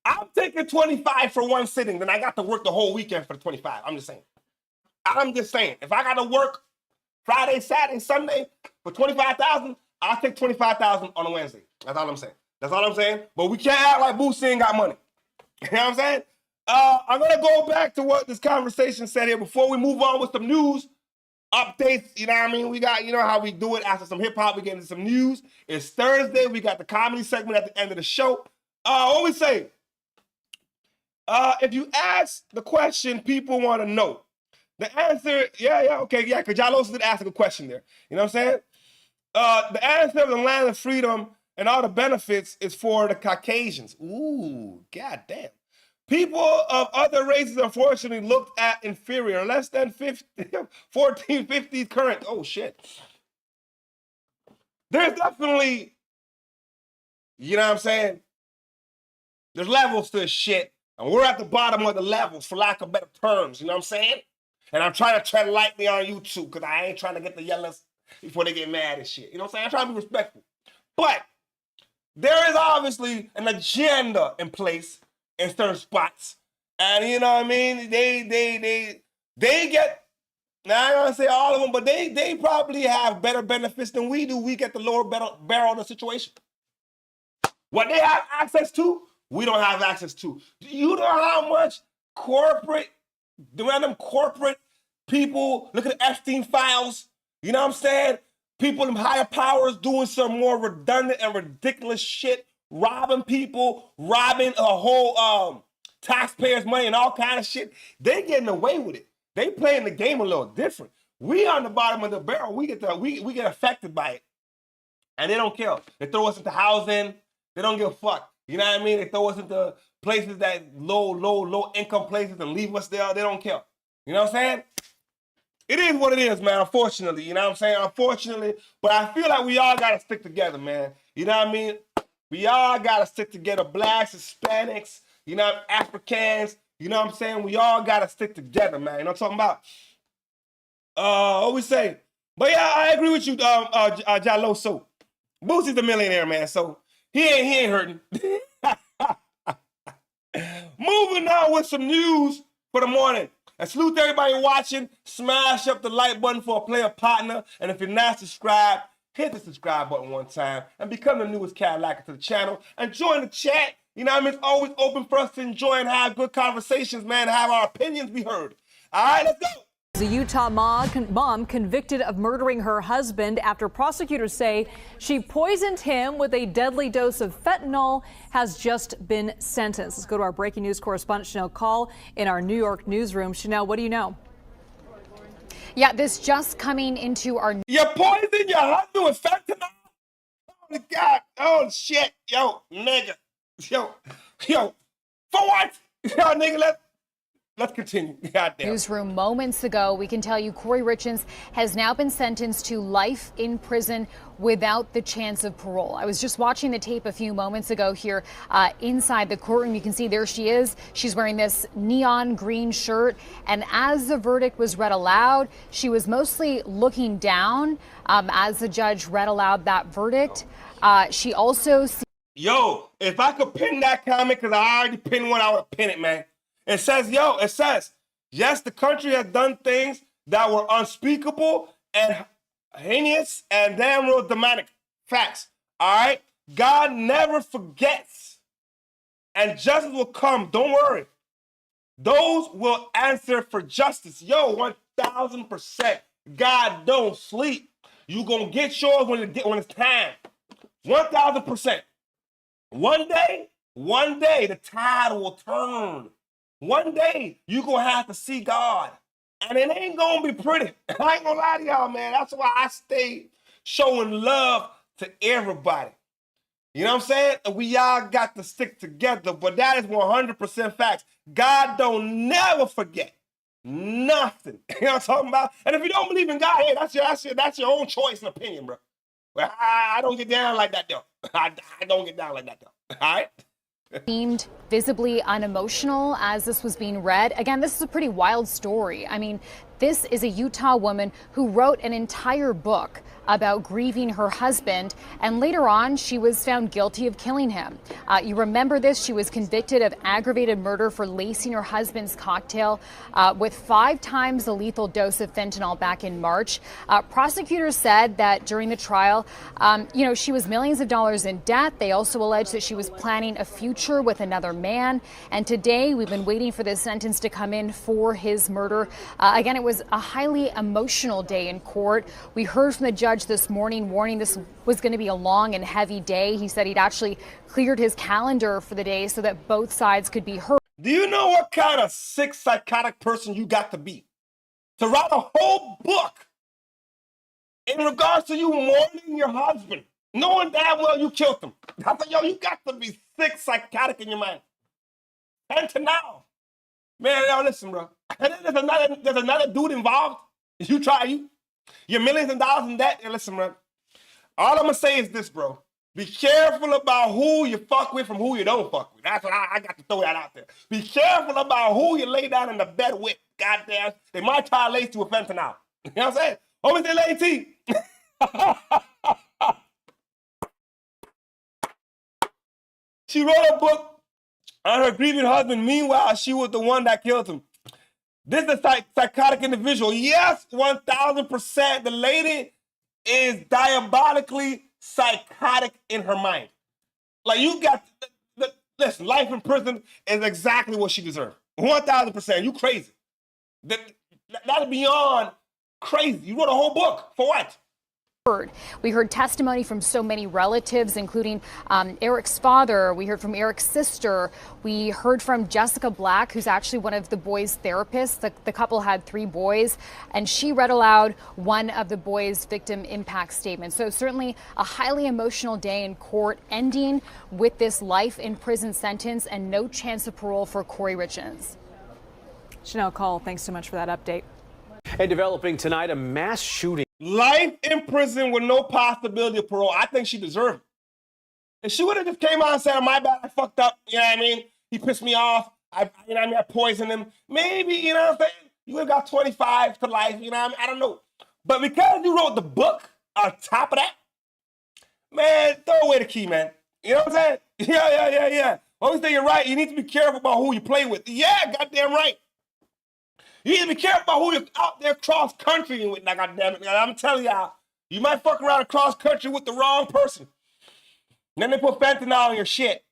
I'm taking 25 for one sitting, then I got to work the whole weekend for the 25. I'm just saying. If I got to work Friday, Saturday, Sunday for 25,000, I'll take 25,000 on a Wednesday. That's all I'm saying. But we can't act like Boosie ain't got money. You know what I'm saying? I'm going to go back to what this conversation said here before we move on with some news updates. You know what I mean? We got, you know how we do it after some hip-hop, we get into some news. It's Thursday. We got the comedy segment at the end of the show. What we say? If you ask the question people want to know, the answer, because y'all also did ask a question there. You know what I'm saying? The answer of the land of freedom and all the benefits is for the Caucasians. Ooh, goddamn. People of other races, unfortunately, looked at inferior, less than 1450 current. Oh, shit. There's definitely, you know what I'm saying? There's levels to this shit. And we're at the bottom of the levels, for lack of better terms, you know what I'm saying? And I'm trying to tread lightly on YouTube, because I ain't trying to get the yellows before they get mad and shit. You know what I'm saying? I'm trying to be respectful. But there is obviously an agenda in place in certain spots. And you know what I mean? They get, now I'm gonna say all of them, but they probably have better benefits than we do. We get the lower barrel of the situation. What they have access to, we don't have access to. Do you know how much random corporate people, look at the Epstein files, you know what I'm saying? People in higher powers doing some more redundant and ridiculous shit, robbing people, robbing a whole taxpayers' money and all kind of shit. They getting away with it. They playing the game a little different. We on the bottom of the barrel. We get affected by it, and they don't care. They throw us into housing. They don't give a fuck. You know what I mean? They throw us into places that low income places and leave us there. They don't care. You know what I'm saying? It is what it is, man, unfortunately. You know what I'm saying? Unfortunately. But I feel like we all got to stick together, man. You know what I mean? We all got to stick together. Blacks, Hispanics, you know, Africans. You know what I'm saying? We all got to stick together, man. You know what I'm talking about? What we say? But yeah, I agree with you, Jalo. So, Boosie's the millionaire, man. So, he ain't hurting. Moving on with some news for the morning. And salute to everybody watching. Smash up the like button for a player partner. And if you're not subscribed, hit the subscribe button one time and become the newest callouts to the channel. And join the chat. You know what I mean? It's always open for us to enjoy and have good conversations, man. Have our opinions be heard. All right, let's go. A Utah mom convicted of murdering her husband after prosecutors say she poisoned him with a deadly dose of fentanyl has just been sentenced. Let's go to our breaking news correspondent, Chanel Call, in our New York newsroom. Chanel, what do you know? Yeah, this just coming into our... You poisoned your husband with fentanyl? Oh, my God. Oh, shit. Yo, nigga. Yo. For what? Yo, nigga, Let's continue. Goddamn. Newsroom moments ago, we can tell you KOURI RICHINS has now been sentenced to life in prison without the chance of parole. I was just watching the tape a few moments ago here inside the courtroom. You can see there she is. She's wearing this neon green shirt. And as the verdict was read aloud, she was mostly looking down as the judge read aloud that verdict. She also... Yo, if I could pin that comment, because I already pinned one, I would pin it, man. It says, yes, the country has done things that were unspeakable and heinous and damn real dramatic. Facts. All right? God never forgets. and justice will come. Don't worry. Those will answer for justice. Yo, 1,000%. God don't sleep. You gonna get yours when it's time. 1,000%. One day, the tide will turn. One day, you gonna have to see God. And it ain't gonna be pretty. I ain't gonna lie to y'all, man. That's why I stay showing love to everybody. You know what I'm saying? We all got to stick together, but that is 100% facts. God don't never forget nothing. You know what I'm talking about? And if you don't believe in God, hey, that's your own choice and opinion, bro. But I don't get down like that, though. I don't get down like that, though. All right? Seemed visibly unemotional as this was being read. Again, this is a pretty wild story. I mean, this is a Utah woman who wrote an entire book about grieving her husband, and later on she was found guilty of killing him. You remember this? She was convicted of aggravated murder for lacing her husband's cocktail with 5 times the lethal dose of fentanyl back in March. Prosecutors said that during the trial, she was millions of dollars in debt. They also alleged that she was planning a future with another man. And today we've been waiting for this sentence to come in for his murder. Again, it was a highly emotional day in court. We heard from the judge this morning warning this was going to be a long and heavy day. He said he'd actually cleared his calendar for the day so that both sides could be heard. Do you know what kind of sick, psychotic person you got to be to write a whole book in regards to you mourning your husband, knowing damn well you killed him? I said, yo, you got to be sick, psychotic in your mind. And to now, man, yo, listen, bro. There's another dude involved. You're millions of dollars in debt. And listen, bro. All I'm gonna say is this, bro. Be careful about who you fuck with from who you don't fuck with. That's what I got to throw that out there. Be careful about who you lay down in the bed with. Goddamn, they might try to lace you with fentanyl. You know what I'm saying? Homie, they lay T. She wrote a book on her grieving husband. Meanwhile, she was the one that killed him. This is a psychotic individual. Yes, 1,000%. The lady is diabolically psychotic in her mind. Like, you got, listen, life in prison is exactly what she deserved. 1,000%. You crazy. That's beyond crazy. You wrote a whole book. For what? We heard testimony from so many relatives, including Eric's father. We heard from Eric's sister. We heard from Jessica Black, who's actually one of the boys' therapists. The couple had 3 boys, and she read aloud one of the boys' victim impact statements. So certainly a highly emotional day in court, ending with this life in prison sentence and no chance of parole for KOURI RICHINS. Chanel Cole, thanks so much for that update. And developing tonight, a mass shooting. Life in prison with no possibility of parole. I think she deserved it. If she would have just came out and said, my bad, I fucked up, you know what I mean? He pissed me off. I poisoned him. Maybe, you know what I'm saying? You would have got 25 to life, you know what I mean? I don't know. But because you wrote the book on top of that, man, throw away the key, man. You know what I'm saying? Yeah. Always think you're right. You need to be careful about who you play with. Yeah, goddamn right. You need to be careful about who you're out there cross country with. Like, goddamn it, I'm telling y'all, you might fuck around across country with the wrong person. And then they put fentanyl in your shit.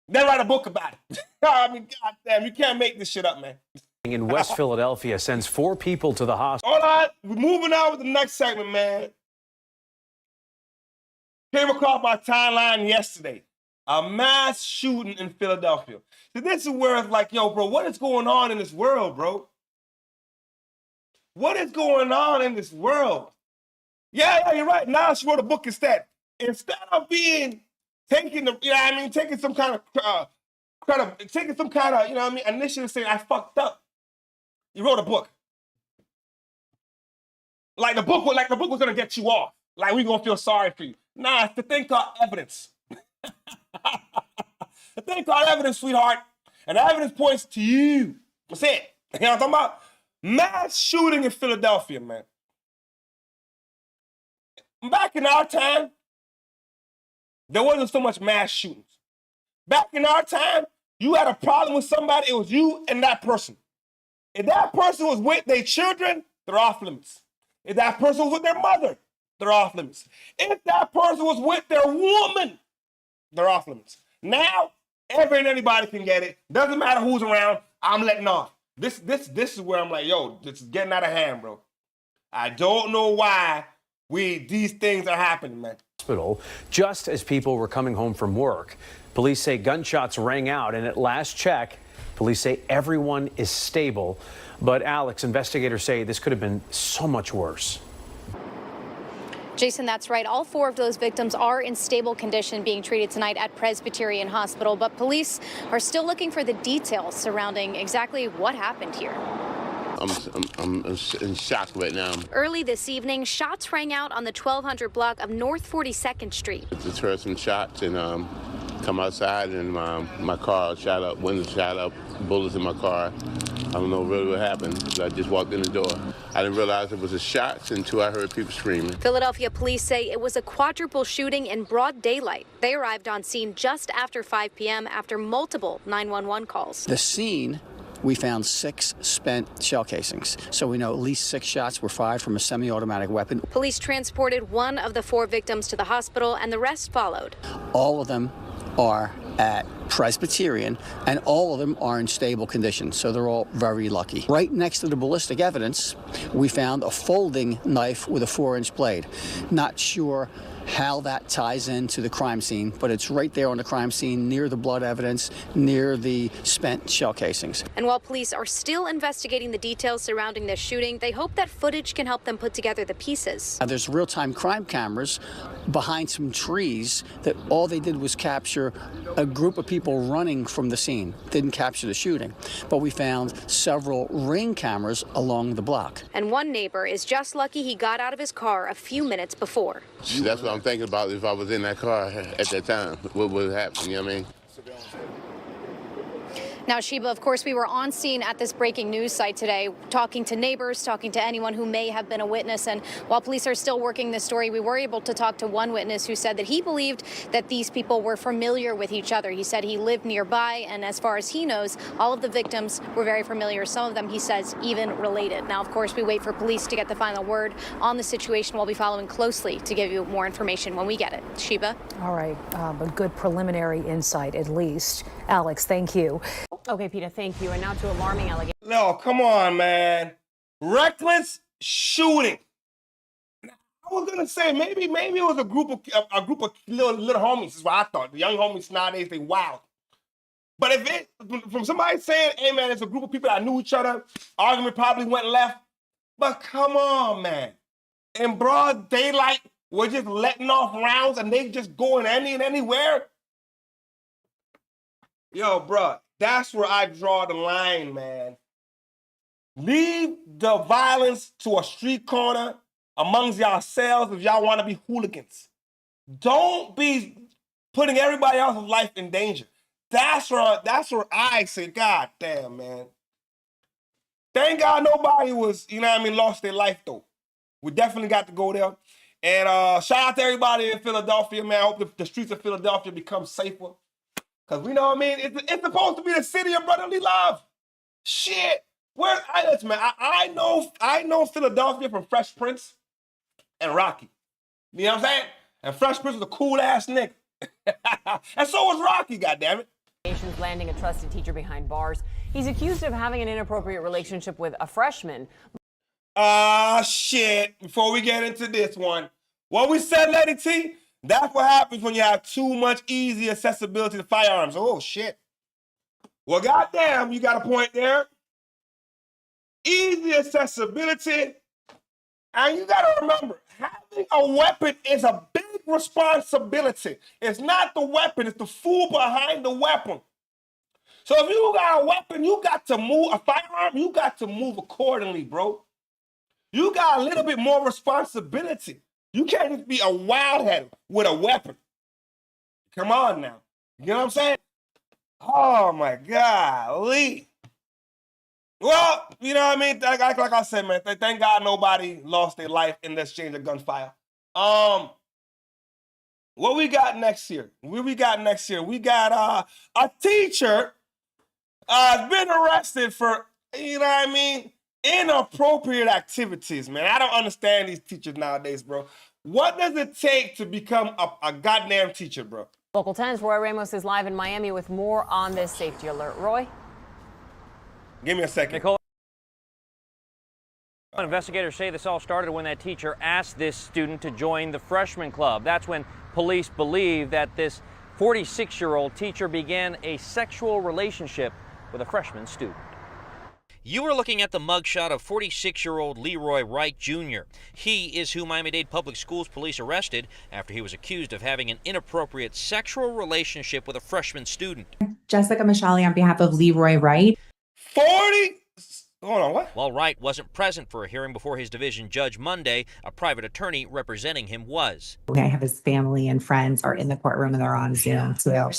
Then write a book about it. I mean, goddamn, you can't make this shit up, man. In West Philadelphia sends 4 people to the hospital. All right, we're moving on with the next segment, man. Came across my timeline yesterday. A mass shooting in Philadelphia. So this is where it's like, yo, bro, what is going on in this world, bro? What is going on in this world? Yeah, you're right. Now she wrote a book instead. Instead of taking some kind of initiative saying I fucked up. You wrote a book. Like the book was gonna get you off. Like we gonna feel sorry for you. Nah, it's the thing called evidence. The thing called evidence, sweetheart. And the evidence points to you. That's it. You know what I'm talking about? Mass shooting in Philadelphia, man. Back in our time, there wasn't so much mass shootings. Back in our time, you had a problem with somebody, it was you and that person. If that person was with their children, they're off limits. If that person was with their mother, they're off limits. If that person was with their woman, they're off limits. Now, Anybody can get it. Doesn't matter who's around. I'm letting off. This is where I'm like, yo, this is getting out of hand, bro. I don't know why these things are happening, man. Hospital just as people were coming home from work. Police say gunshots rang out, and at last check, police say everyone is stable. But Alex, investigators say this could have been so much worse. Jason, that's right. All 4 of those victims are in stable condition being treated tonight at Presbyterian Hospital, but police are still looking for the details surrounding exactly what happened here. I'm in shock right now. Early this evening, shots rang out on the 1200 block of North 42nd Street. Just heard some shots and come outside and my car shot up, window shot up, bullets in my car. I don't know really what happened. I just walked in the door. I didn't realize it was a shot until I heard people screaming. Philadelphia police say it was a quadruple shooting in broad daylight. They arrived on scene just after 5 p.m. after multiple 911 calls. The scene, we found 6 spent shell casings. So we know at least 6 shots were fired from a semi-automatic weapon. Police transported one of the 4 victims to the hospital and the rest followed. All of them are at Presbyterian, and all of them are in stable condition, so they're all very lucky. Right next to the ballistic evidence, we found a folding knife with a 4-inch blade. Not sure how that ties into the crime scene, but it's right there on the crime scene, near the blood evidence, near the spent shell casings. And while police are still investigating the details surrounding this shooting, they hope that footage can help them put together the pieces. There's real-time crime cameras behind some trees that all they did was capture a group of people running from the scene. Didn't capture the shooting, but we found several ring cameras along the block. And one neighbor is just lucky he got out of his car a few minutes before. That's what I'm thinking about. If I was in that car at that time, what would happen? You know what I mean? Now, Sheba, of course, we were on scene at this breaking news site today, talking to neighbors, talking to anyone who may have been a witness. And while police are still working this story, we were able to talk to one witness who said that he believed that these people were familiar with each other. He said he lived nearby, and as far as he knows, all of the victims were very familiar. Some of them, he says, even related. Now, of course, we wait for police to get the final word on the situation. We'll be following closely to give you more information when we get it. Sheba? All right, but good preliminary insight, at least. Alex, thank you. Okay, Peter, thank you. And now to alarming allegations. No, come on, man. Reckless shooting. I was gonna say maybe it was a group of little homies. Is what I thought. The young homies nowadays, they wild. But if it from somebody saying, "Hey, man, it's a group of people that knew each other," argument probably went left. But come on, man. In broad daylight, we're just letting off rounds and they just going anywhere. Yo, bro. That's where I draw the line, man. Leave the violence to a street corner amongst yourselves if y'all want to be hooligans. Don't be putting everybody else's life in danger. That's where I say, God damn, man. Thank God nobody was, lost their life, though. We definitely got to go there. And shout out to everybody in Philadelphia, man. I hope the streets of Philadelphia become safer. Because we know what I mean? It's supposed to be the city of brotherly love. Shit. Listen, man, I know Philadelphia from Fresh Prince and Rocky. You know what I'm saying? And Fresh Prince was a cool-ass nigga. And so was Rocky, goddammit. Landing a trusted teacher behind bars. He's accused of having an inappropriate relationship with a freshman. Shit. Before we get into this one, what we said, Lady T, that's what happens when you have too much easy accessibility to firearms. Oh, shit. Well, goddamn, you got a point there. Easy accessibility. And you got to remember, having a weapon is a big responsibility. It's not the weapon, it's the fool behind the weapon. So if you got a weapon, you got to move, a firearm, you got to move accordingly, bro. You got a little bit more responsibility. You can't just be a wildhead with a weapon. Come on now. You know what I'm saying? Oh, my golly. Well, you know what I mean? Like I said, man, thank God nobody lost their life in this exchange of gunfire. What we got next year? We got a teacher has been arrested for, you know what I mean, inappropriate activities, man. I don't understand these teachers nowadays, bro. What does it take to become a goddamn teacher, bro? Local 10's Roy Ramos is live in Miami with more on this safety alert. Roy? Give me a second. Nicole. Investigators say this all started when that teacher asked this student to join the freshman club. That's when police believe that this 46-year-old teacher began a sexual relationship with a freshman student. You are looking at the mugshot of 46-year-old Leroy Wright Jr. He is who Miami-Dade Public Schools police arrested after he was accused of having an inappropriate sexual relationship with a freshman student. Jessica Mashali on behalf of Leroy Wright. 40? Hold on, what? While Wright wasn't present for a hearing before his division judge Monday, a private attorney representing him was. I have his family and friends are in the courtroom and they're on Zoom, so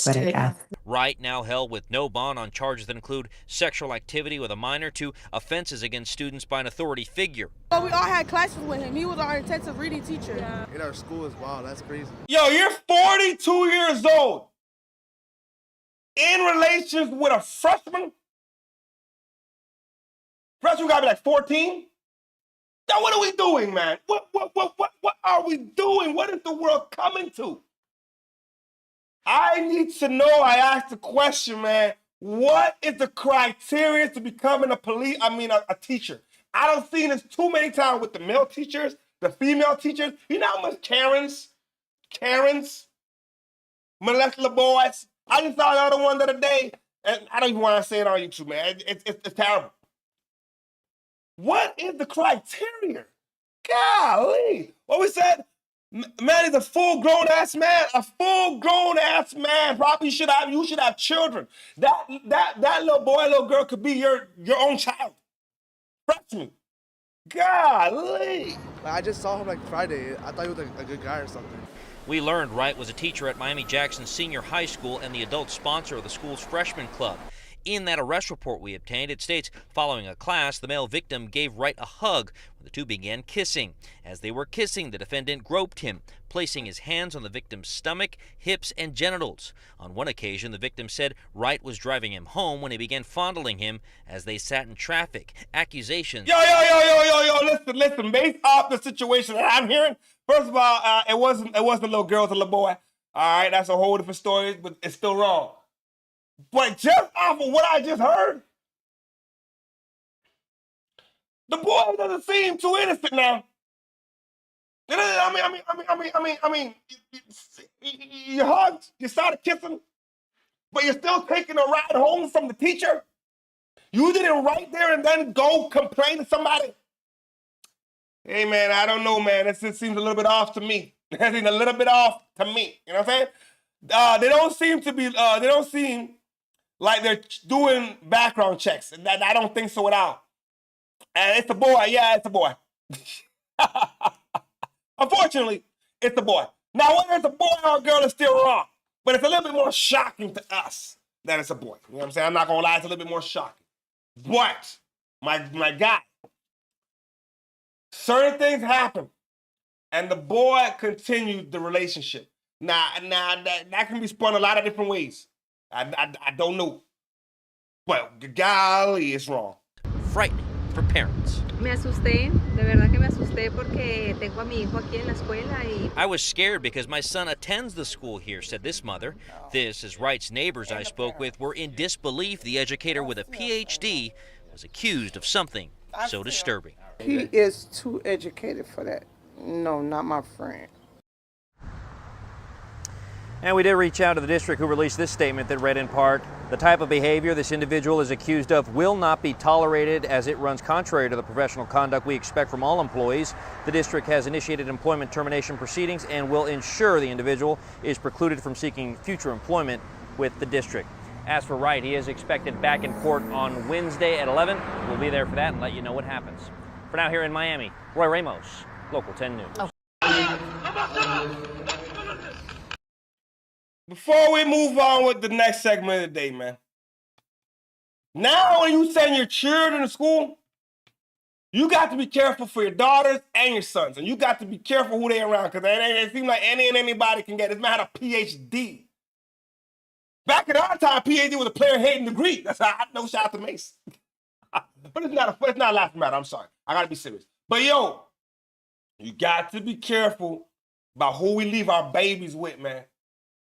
Wright now held with no bond on charges that include sexual activity with a minor to offenses against students by an authority figure. Well, we all had classes with him. He was our intensive reading teacher. In our school as well. That's crazy. Yo, you're 42 years old. In relations with a freshman? Freshman gotta be like 14? Now what are we doing, man? What are we doing? What is the world coming to? I need to know, I asked the question, man, what is the criteria to becoming a teacher? I don't see this too many times with the male teachers, the female teachers. You know how much Karens, molest little boys. I just saw the other one the other day, and I don't even want to say it on YouTube, man. It's terrible. What is the criteria? Golly. What we said? Man is a full-grown ass man. A full-grown ass man. Probably you should have children. That little boy, little girl could be your own child. Freshman. Golly. I just saw him like Friday. I thought he was like a good guy or something. We learned Wright was a teacher at Miami-Jackson Senior High School and the adult sponsor of the school's freshman club. In that arrest report we obtained, it states, following a class, the male victim gave Wright a hug when the two began kissing. As they were kissing, the defendant groped him, placing his hands on the victim's stomach, hips, and genitals. On one occasion, the victim said Wright was driving him home when he began fondling him as they sat in traffic. Accusations. Yo, listen, based off the situation that I'm hearing, first of all, it wasn't a little girl, it was a little boy. All right, that's a whole different story, but it's still wrong. But just off of what I just heard, the boy doesn't seem too innocent now. I mean, you hugged, you started kissing, but you're still taking a ride home from the teacher. You didn't right there and then go complain to somebody. Hey man, I don't know, man. It seems a little bit off to me. It seems a little bit off to me. You know what I'm saying? They don't seem like they're doing background checks. I don't think so at all. And it's a boy. Yeah, it's a boy. Unfortunately, it's a boy. Now, whether it's a boy or a girl is still wrong. But it's a little bit more shocking to us that it's a boy. You know what I'm saying? I'm not going to lie. It's a little bit more shocking. But, my guy, certain things happen. And the boy continued the relationship. Now that can be spun a lot of different ways. I don't know. But golly, it's wrong. Frightening for parents. Me asusté, de verdad que me asusté porque tengo a mi hijo aquí en la escuela y... I was scared because my son attends the school here, said this mother. This, as Wright's neighbors I spoke with were in disbelief the educator with a PhD was accused of something so disturbing. He is too educated for that. No, not my friend. And we did reach out to the district, who released this statement that read in part, the type of behavior this individual is accused of will not be tolerated as it runs contrary to the professional conduct we expect from all employees. The district has initiated employment termination proceedings and will ensure the individual is precluded from seeking future employment with the district. As for Wright, he is expected back in court on Wednesday at 11. We'll be there for that and let you know what happens. For now, here in Miami, Roy Ramos, Local 10 News. Oh. Before we move on with the next segment of the day, man. Now when you send your children to school, you got to be careful for your daughters and your sons. And you got to be careful who they're around, because it seems like anybody can get it. This man had a PhD. Back in our time, PhD was a player-hating degree. That's how I know. Shout out to Mace. But it's not a laughing matter. I'm sorry. I got to be serious. But yo, you got to be careful about who we leave our babies with, man.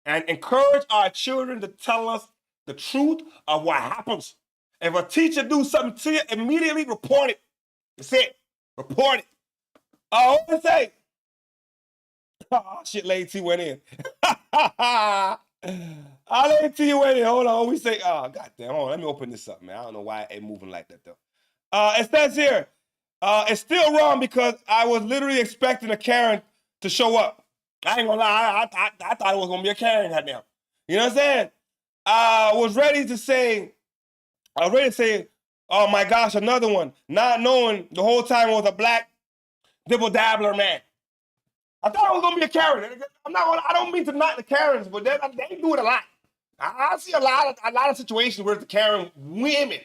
and encourage our children to tell us the truth of what happens. If a teacher do something to you, immediately report it. That's it. Report it. I always say, oh shit, Lady T went in. Lady T went in. Hold on. We say, oh goddamn. Hold on. Let me open this up, man. I don't know why it moving like that though. It says here, it's still wrong because I was literally expecting a Karen to show up. I ain't gonna lie. I thought it was gonna be a Karen right now. You know what I'm saying? I was ready to say, oh my gosh, another one. Not knowing the whole time it was a black dibble-dabbler man. I thought it was gonna be a Karen. I don't mean to knock the Karens, but they do it a lot. I see a lot of situations where the Karen women,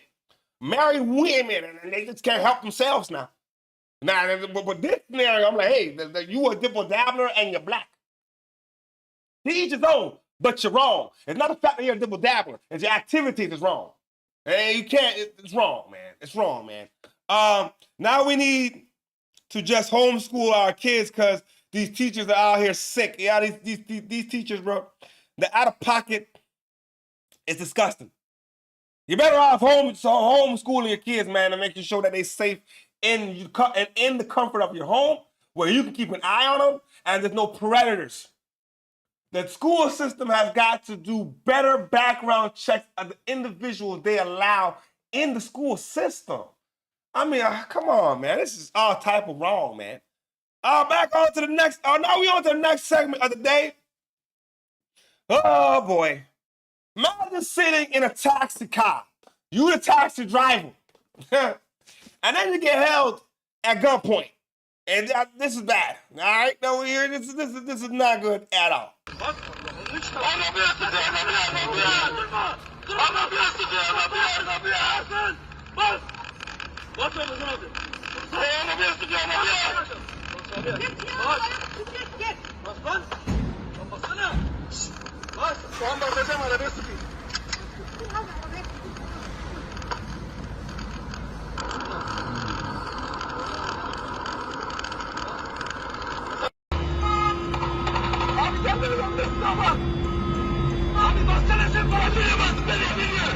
married women, and they just can't help themselves now. Now, but this scenario, I'm like, hey, you a dibble-dabbler and you're black. To each his own, but you're wrong. It's not the fact that you're a dibble-dabbler. It's your activities that's wrong. Hey, you can't, it's wrong, man. It's wrong, man. Now we need to just homeschool our kids because these teachers are out here sick. Yeah, these teachers, bro, the out-of-pocket is disgusting. You're better off homeschooling your kids, man, and making sure that they're safe in the comfort of your home, where you can keep an eye on them, and there's no predators. The school system has got to do better background checks of the individuals they allow in the school system. I mean, come on, man. This is all type of wrong, man. Back on to the next. Now we on to the next segment of the day. Oh boy. Imagine sitting in a taxi car. You the taxi driver. And then you get held at gunpoint. And this is bad. All right? No, here, this is not good at all.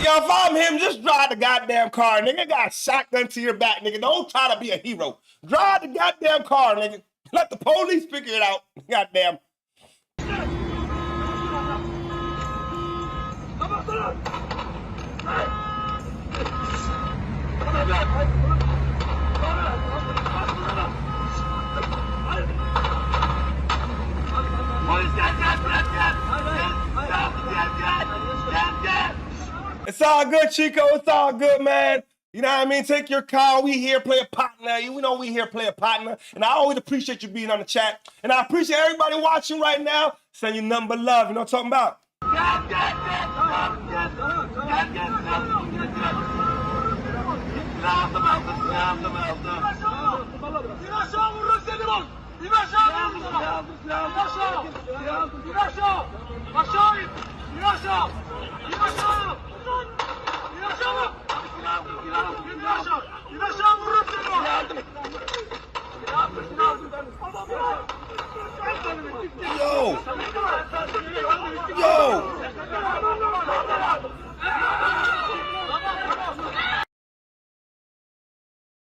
Yo, if I'm him, just drive the goddamn car, nigga. Got a shotgun to your back, nigga. Don't try to be a hero. Drive the goddamn car, nigga. Let the police figure it out. Goddamn. It's all good, Chico. It's all good, man. You know what I mean? Take your call. We here play a partner. You know we here play a partner. And I always appreciate you being on the chat. And I appreciate everybody watching right now. Send you number love. You know what I'm talking about?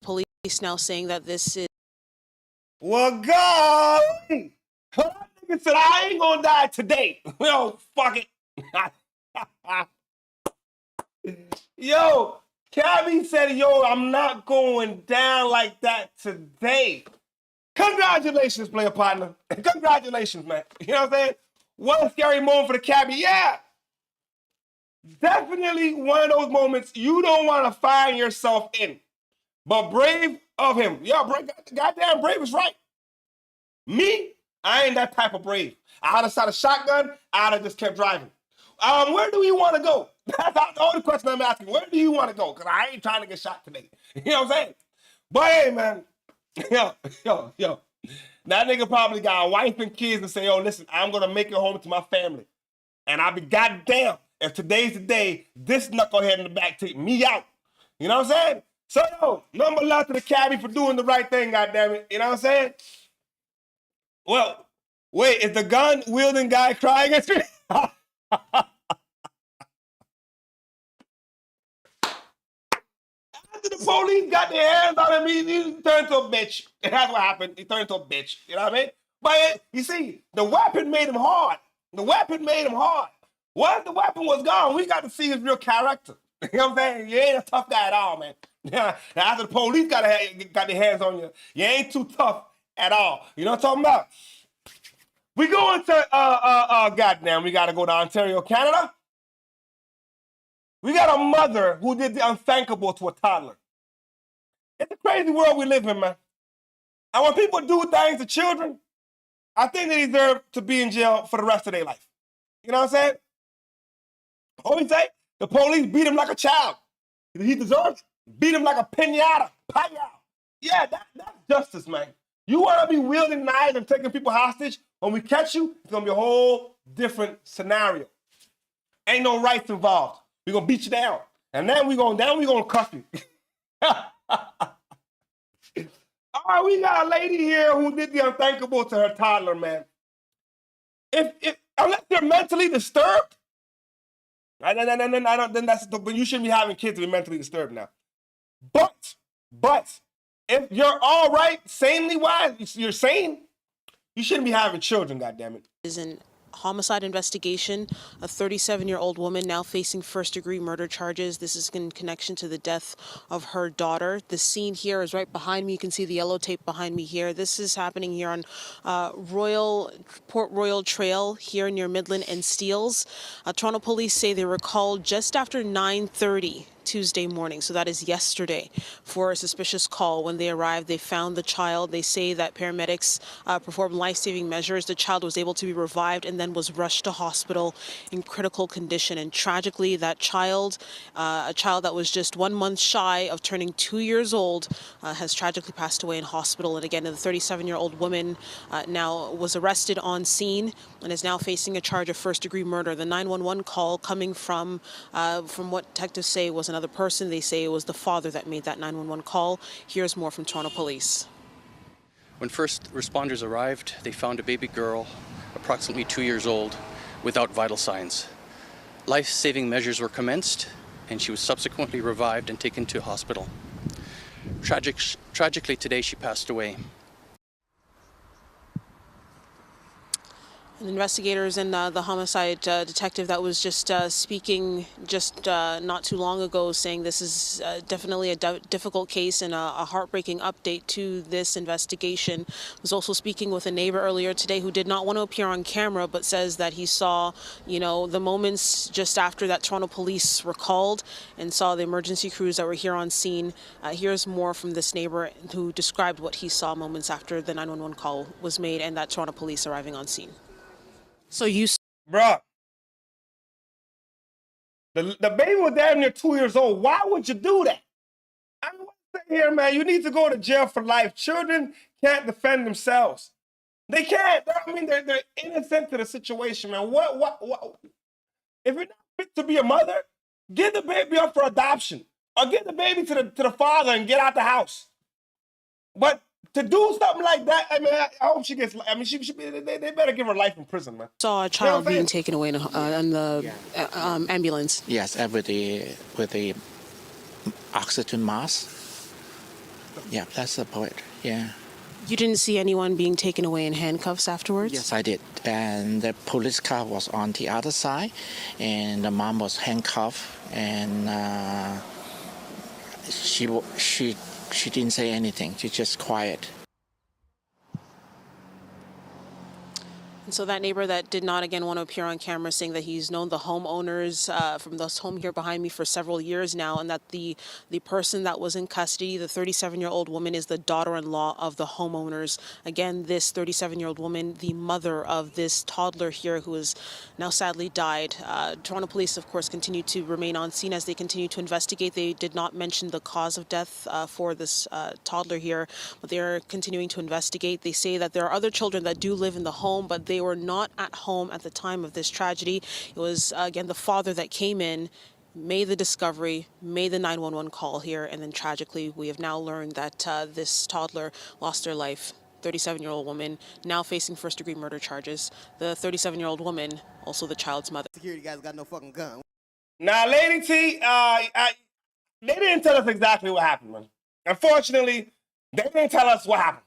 Police now saying that this is. Well, God, that nigga said I ain't gonna die today. Yo, fuck it. Yo, Cabby said, yo, I'm not going down like that today. Congratulations, player partner. Congratulations, man. You know what I'm saying? What a scary moment for the Cabby. Yeah. Definitely one of those moments you don't want to find yourself in. But brave of him. Yeah, goddamn brave is right. Me, I ain't that type of brave. I would have shot a shotgun. I would have just kept driving. Where do we want to go? That's the only question I'm asking. Where do you want to go? Because I ain't trying to get shot today. You know what I'm saying? But hey, man. Yo. That nigga probably got a wife and kids and say, yo, listen, I'm going to make it home to my family. And I'll be goddamn if today's the day this knucklehead in the back take me out. You know what I'm saying? So, yo, number love to the Cabby for doing the right thing, goddammit. You know what I'm saying? Well, wait, is the gun-wielding guy crying at me? After the police got their hands on him, he turned to a bitch. And that's what happened. He turned to a bitch. You know what I mean? But you see, the weapon made him hard. The weapon made him hard. Once the weapon was gone, we got to see his real character. You know what I'm saying? You ain't a tough guy at all, man. Now, after the police got their hands on you, you ain't too tough at all. You know what I'm talking about? We going to, goddamn, we got to go to Ontario, Canada. We got a mother who did the unthinkable to a toddler. It's a crazy world we live in, man. And when people do things to children, I think they deserve to be in jail for the rest of their life. You know what I'm saying? What we say? The police beat him like a child. He deserves it. Beat him like a pinata. Yeah, that's justice, man. You want to be wielding knives and taking people hostage? When we catch you, it's going to be a whole different scenario. Ain't no rights involved. We're going to beat you down. And then we're going to cuff you. All right, we got a lady here who did the unthinkable to her toddler, man. Unless they're mentally disturbed, then you shouldn't be having kids to be mentally disturbed now. But if you're all right, sanely wise, you're sane, you shouldn't be having children, goddammit. Is an homicide investigation. A 37-year-old woman now facing first-degree murder charges. This is in connection to the death of her daughter. The scene here is right behind me. You can see the yellow tape behind me here. This is happening here on Port Royal Trail here near Midland and Steeles. Toronto police say they were called just after 9:30 Tuesday morning, so that is yesterday, for a suspicious call. When they arrived, they found the child. They say that paramedics performed life-saving measures. The child was able to be revived and then was rushed to hospital in critical condition. And tragically, that child, a child that was just 1 month shy of turning 2 years old, has tragically passed away in hospital. And again, the 37-year-old woman now was arrested on scene and is now facing a charge of first-degree murder. The 911 call coming from what detectives say was another person. They say it was the father that made that 911 call. Here's more from Toronto Police. When first responders arrived, they found a baby girl, approximately 2 years old, without vital signs. Life-saving measures were commenced, and she was subsequently revived and taken to hospital. Tragically, today she passed away. And investigators and the homicide detective that was just speaking just not too long ago, saying this is definitely a difficult case and a heartbreaking update to this investigation. Was also speaking with a neighbor earlier today who did not want to appear on camera, but says that he saw, the moments just after that Toronto police were called and saw the emergency crews that were here on scene. Here's more from this neighbor who described what he saw moments after the 911 call was made and that Toronto police arriving on scene. So Bruh, the baby was damn near 2 years old. Why would you do that? I mean, what's here, man? You need to go to jail for life. Children can't defend themselves. They can't. I mean, they're innocent to the situation, man. What? If you're not fit to be a mother, give the baby up for adoption, or give the baby to the father and get out the house. But to do something like that, I mean, I hope she gets. I mean, they better give her life in prison, man. Saw a child being taken away in the ambulance. Yes, with the oxygen mask. Yeah, that's the point. Yeah. You didn't see anyone being taken away in handcuffs afterwards? Yes, I did. And the police car was on the other side, and the mom was handcuffed, and she didn't say anything. She just quiet. And so that neighbor that did not, again, want to appear on camera, saying that he's known the homeowners from this home here behind me for several years now, and that the person that was in custody, the 37-year-old woman, is the daughter-in-law of the homeowners. Again, this 37-year-old woman, the mother of this toddler here who has now sadly died. Toronto police, of course, continue to remain on scene as they continue to investigate. They did not mention the cause of death for this toddler here, but they are continuing to investigate. They say that there are other children that do live in the home, but they were not at home at the time of this tragedy. It was, again, the father that came in, made the discovery, made the 911 call here, and then tragically we have now learned that this toddler lost their life 37-year-old woman now facing first-degree murder charges. The 37-year-old woman, also the child's mother. Security guys got no fucking gun. Now, Lady T, they didn't tell us exactly what happened, man. Unfortunately, they didn't tell us what happened.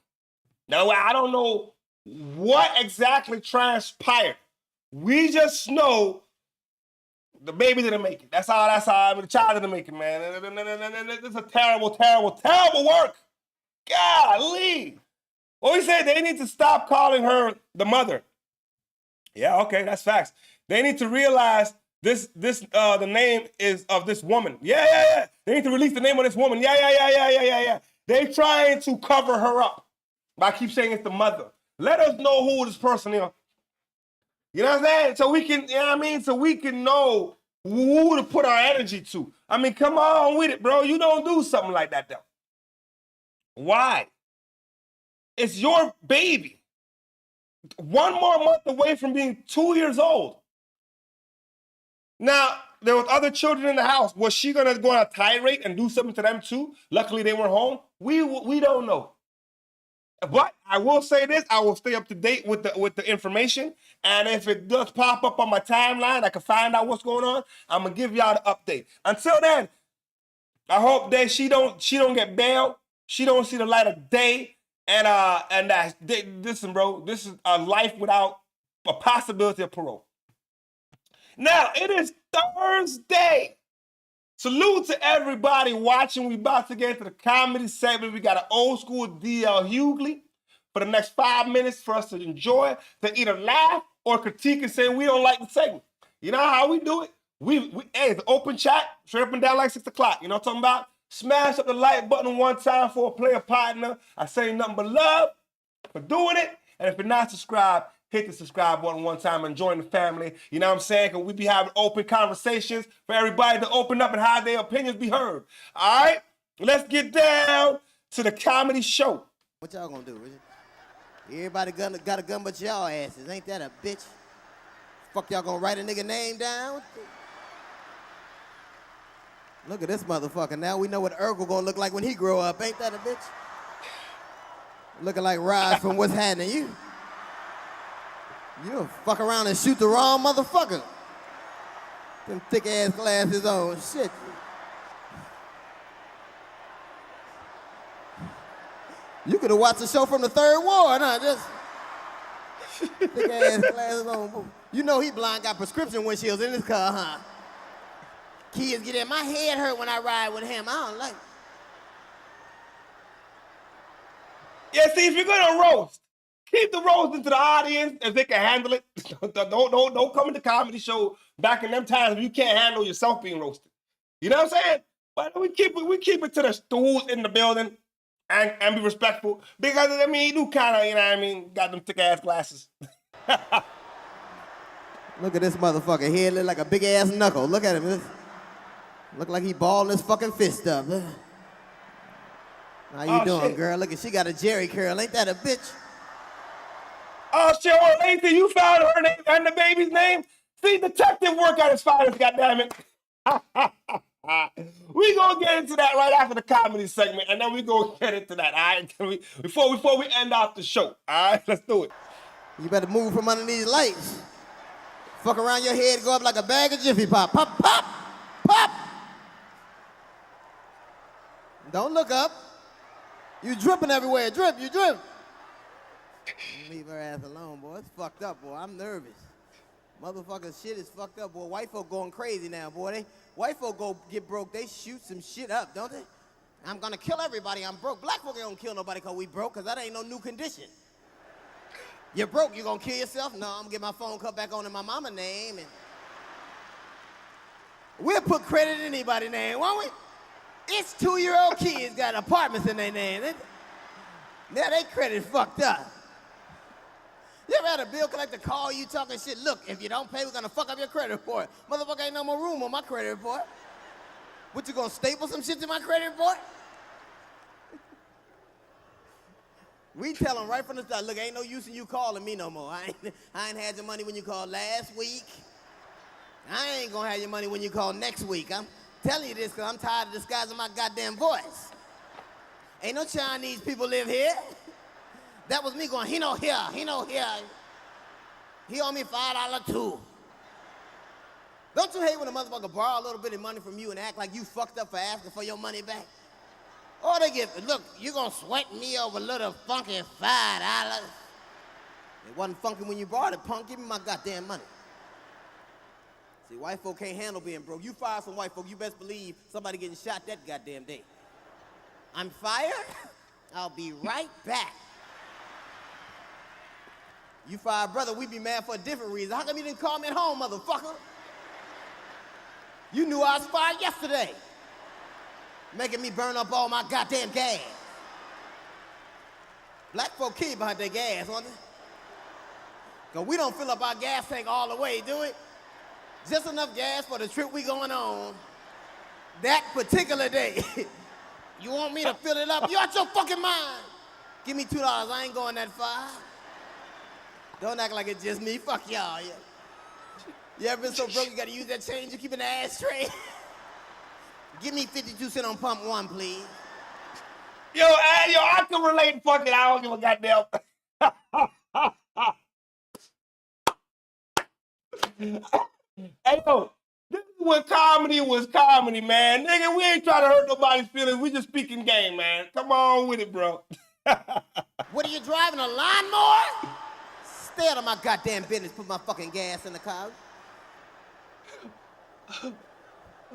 Now, I don't know what exactly transpired. We just know the baby didn't make it. That's all. I mean, the child didn't make it, man. It's a terrible, terrible, terrible work. Golly. Well, we said they need to stop calling her the mother. Yeah, okay, that's facts. They need to realize the name is of this woman. Yeah. They need to release the name of this woman. Yeah. They trying to cover her up. But I keep saying it's the mother. Let us know who this person is. You know what I'm saying? So we can, you know what I mean? So we can know who to put our energy to. I mean, come on with it, bro. You don't do something like that, though. Why? It's your baby. 1 more month away from being 2 years old. Now, there was other children in the house. Was she going to go on a tirade and do something to them too? Luckily, they weren't home. We don't know. But I will say this, I will stay up to date with the information. And if it does pop up on my timeline, I can find out what's going on. I'm gonna give y'all the update. Until then, I hope that she don't get bailed. She don't see the light of day. And listen, bro, this is a life without a possibility of parole. Now, it is Thursday. Salute to everybody watching. We about to get into the comedy segment. We got an old school DL Hughley for the next 5 minutes for us to enjoy, to either laugh or critique and say we don't like the segment. You know how we do it? Hey, it's an open chat, straight up and down like 6 o'clock. You know what I'm talking about? Smash up the like button one time for a player partner. I say nothing but love for doing it. And if you're not subscribed, hit the subscribe button one time and join the family. You know what I'm saying? Because we be having open conversations for everybody to open up and have their opinions be heard. All right? Let's get down to the comedy show. What y'all gonna do? Everybody got a gun but y'all asses. Ain't that a bitch? Fuck, y'all gonna write a nigga name down? Look at this motherfucker. Now we know what Urkel gonna look like when he grow up. Ain't that a bitch? Looking like Raj from What's Happening. You'll fuck around and shoot the wrong motherfucker. Them thick ass glasses on. Shit. You could have watched the show from the Third Ward, huh? Just thick ass glasses on. You know he blind, got prescription windshields in his car, huh? Kids get in. My head hurt when I ride with him. I don't like it. Yeah, see, if you're gonna roast, keep the roasting to the audience if they can handle it. Don't come in the comedy show back in them times when you can't handle yourself being roasted. You know what I'm saying? But we keep it to the stools in the building and be respectful. Because, I mean, you do kind of, you know what I mean, got them thick ass glasses. Look at this motherfucker. Head look like a big ass knuckle. Look at him. Look like he balling his fucking fist up. How you doing, shit, girl? Look at, she got a Jerry curl. Ain't that a bitch? Oh, shit, well, Nathan, you found her name and the baby's name? See, detective work at his finest, goddammit. We gonna get into that right after the comedy segment, and then we gonna get into that, all right? Before we end off the show, all right? Let's do it. You better move from under these lights. Fuck around your head, go up like a bag of Jiffy Pop. Pop, pop, pop. Don't look up. You dripping everywhere. Drip, you drip. Leave her ass alone, boy. It's fucked up, boy. I'm nervous. Motherfucker, shit is fucked up, boy. White folk going crazy now, boy. White folk go get broke, they shoot some shit up, don't they? I'm gonna kill everybody, I'm broke. Black folk don't kill nobody because we broke, because that ain't no new condition. You're broke, you gonna kill yourself? No, I'm gonna get my phone cut back on in my mama name, and we'll put credit in anybody's name, won't we? It's 2-year-old kids got apartments in their name. Now they credit fucked up. You ever had a bill collector call you talking shit? Look, if you don't pay, we're gonna fuck up your credit report. Motherfucker, ain't no more room on my credit report. What, you gonna staple some shit to my credit report? We tell them right from the start, look, ain't no use in you calling me no more. I ain't had your money when you called last week. I ain't gonna have your money when you call next week. I'm telling you this because I'm tired of disguising my goddamn voice. Ain't no Chinese people live here. That was me going, he no here, he no here. He owe me $5 too. Don't you hate when a motherfucker borrow a little bit of money from you and act like you fucked up for asking for your money back? Or they get, look, you gonna sweat me over a little funky $5. It wasn't funky when you borrowed it, punk. Give me my goddamn money. See, white folk can't handle being broke. You fire some white folk, you best believe somebody getting shot that goddamn day. I'm fired? I'll be right back. You fire brother, we be mad for a different reason. How come you didn't call me at home, motherfucker? You knew I was fired yesterday. Making me burn up all my goddamn gas. Black folk kid behind their gas, aren't they? Cause we don't fill up our gas tank all the way, do it? Just enough gas for the trip we going on that particular day. You want me to fill it up? You out your fucking mind. Give me $2, I ain't going that far. Don't act like it's just me, fuck y'all. You ever been so broke you gotta use that change you keep in the ashtray? Give me 52 cents on pump 1, please. Yo, I can relate fucking, I don't give a goddamn. Hey, yo, this is when comedy was comedy, man. Nigga, we ain't trying to hurt nobody's feelings. We just speaking game, man. Come on with it, bro. What are you driving, a lawnmower? Stay out of my goddamn business, put my fucking gas in the car.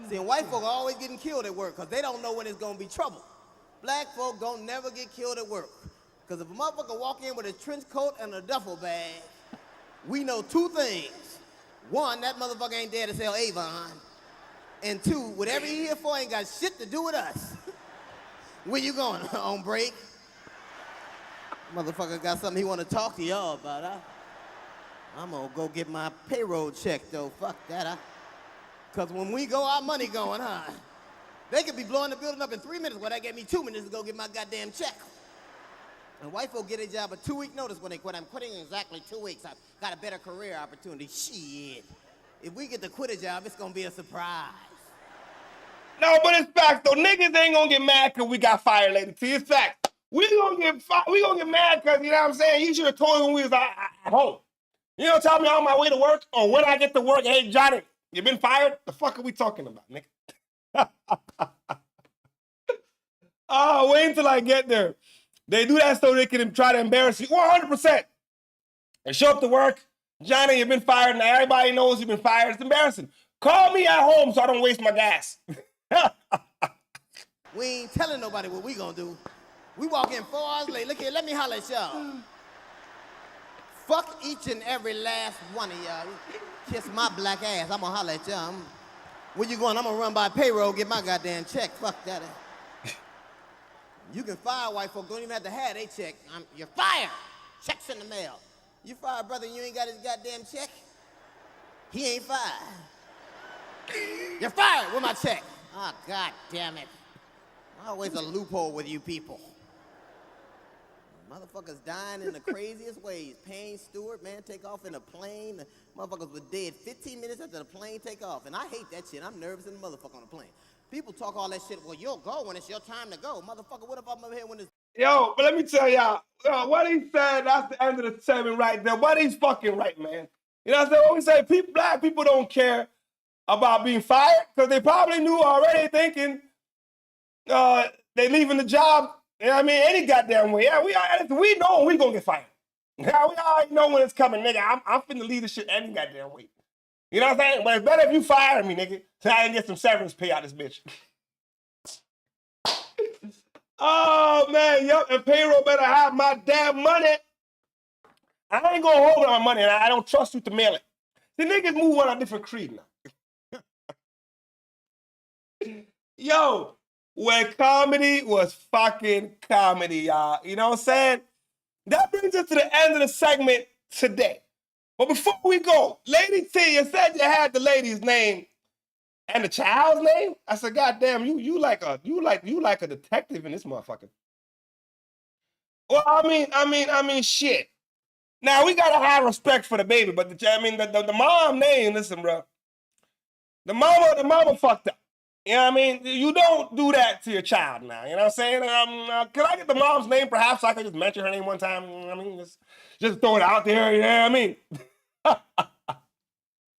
See, and white folk are always getting killed at work because they don't know when it's gonna be trouble. Black folk don't never get killed at work. Because if a motherfucker walk in with a trench coat and a duffel bag, we know 2 things. 1, that motherfucker ain't there to sell Avon. And 2, whatever he here for ain't got shit to do with us. Where you going, on break? Motherfucker got something he want to talk to y'all about, huh? I'm gonna go get my payroll check, though. Fuck that, huh? Because when we go, our money going, huh? They could be blowing the building up in 3 minutes, well, that gave me 2 minutes to go get my goddamn check. And white folk get a job a 2-week notice when they quit. I'm quitting in exactly 2 weeks. I've got a better career opportunity. Shit. If we get to quit a job, it's gonna be a surprise. No, but it's fact though. Niggas ain't gonna get mad because we got fired later. See, it's fact. We gonna get mad because, you know what I'm saying? You should have told us when we was at home. You don't tell me on my way to work or when I get to work, hey, Johnny, you been fired? The fuck are we talking about, nigga? Oh, wait until I get there. They do that so they can try to embarrass you 100%. They show up to work, Johnny, you've been fired. Now everybody knows you've been fired. It's embarrassing. Call me at home so I don't waste my gas. We ain't telling nobody what we gonna do. We walk in 4 hours late. Look here, let me holler at y'all. Fuck each and every last one of y'all. Kiss my black ass. I'm gonna holler at y'all. Where you going? I'm gonna run by payroll, get my goddamn check. Fuck that. You can fire white folk, don't even have to have they check. You're fired. Check's in the mail. You fired brother and you ain't got his goddamn check? He ain't fired. You're fired with my check. Oh, God damn it. Always a loophole with you people. Motherfuckers dying in the craziest ways. Payne Stewart, man, take off in a plane. The motherfuckers were dead 15 minutes after the plane take off. And I hate that shit. I'm nervous as a motherfucker on the plane. People talk all that shit. Well, you'll go when it's your time to go. Motherfucker, what if I'm over here when it's... Yo, but let me tell y'all, what he said, that's the end of the segment right there. But he's fucking right, man. You know what I'm saying? What we say, black people don't care about being fired because they probably knew already thinking they leaving the job, you know what I mean, any goddamn way. Yeah, we know we gonna get fired. Yeah, we already know when it's coming, nigga. I'm finna leave this shit any goddamn way. You know what I'm saying? But it's better if you fire me, nigga, so I can get some severance pay out of this bitch. Oh, man, yup, and payroll better have my damn money. I ain't gonna hold my money, and I don't trust you to mail it. The niggas move on a different creed now. Yo, when comedy was fucking comedy, y'all. You know what I'm saying? That brings us to the end of the segment today. But before we go, Lady T, you said you had the lady's name and the child's name. I said, God damn, you like a detective in this motherfucker. Well, I mean, shit. Now we gotta have respect for the baby, but the mom name, listen, bro. The mama fucked up. You know what I mean? You don't do that to your child now. You know what I'm saying? Can I get the mom's name perhaps so I can just mention her name one time? You know what I mean? Just throw it out there. You know what I mean?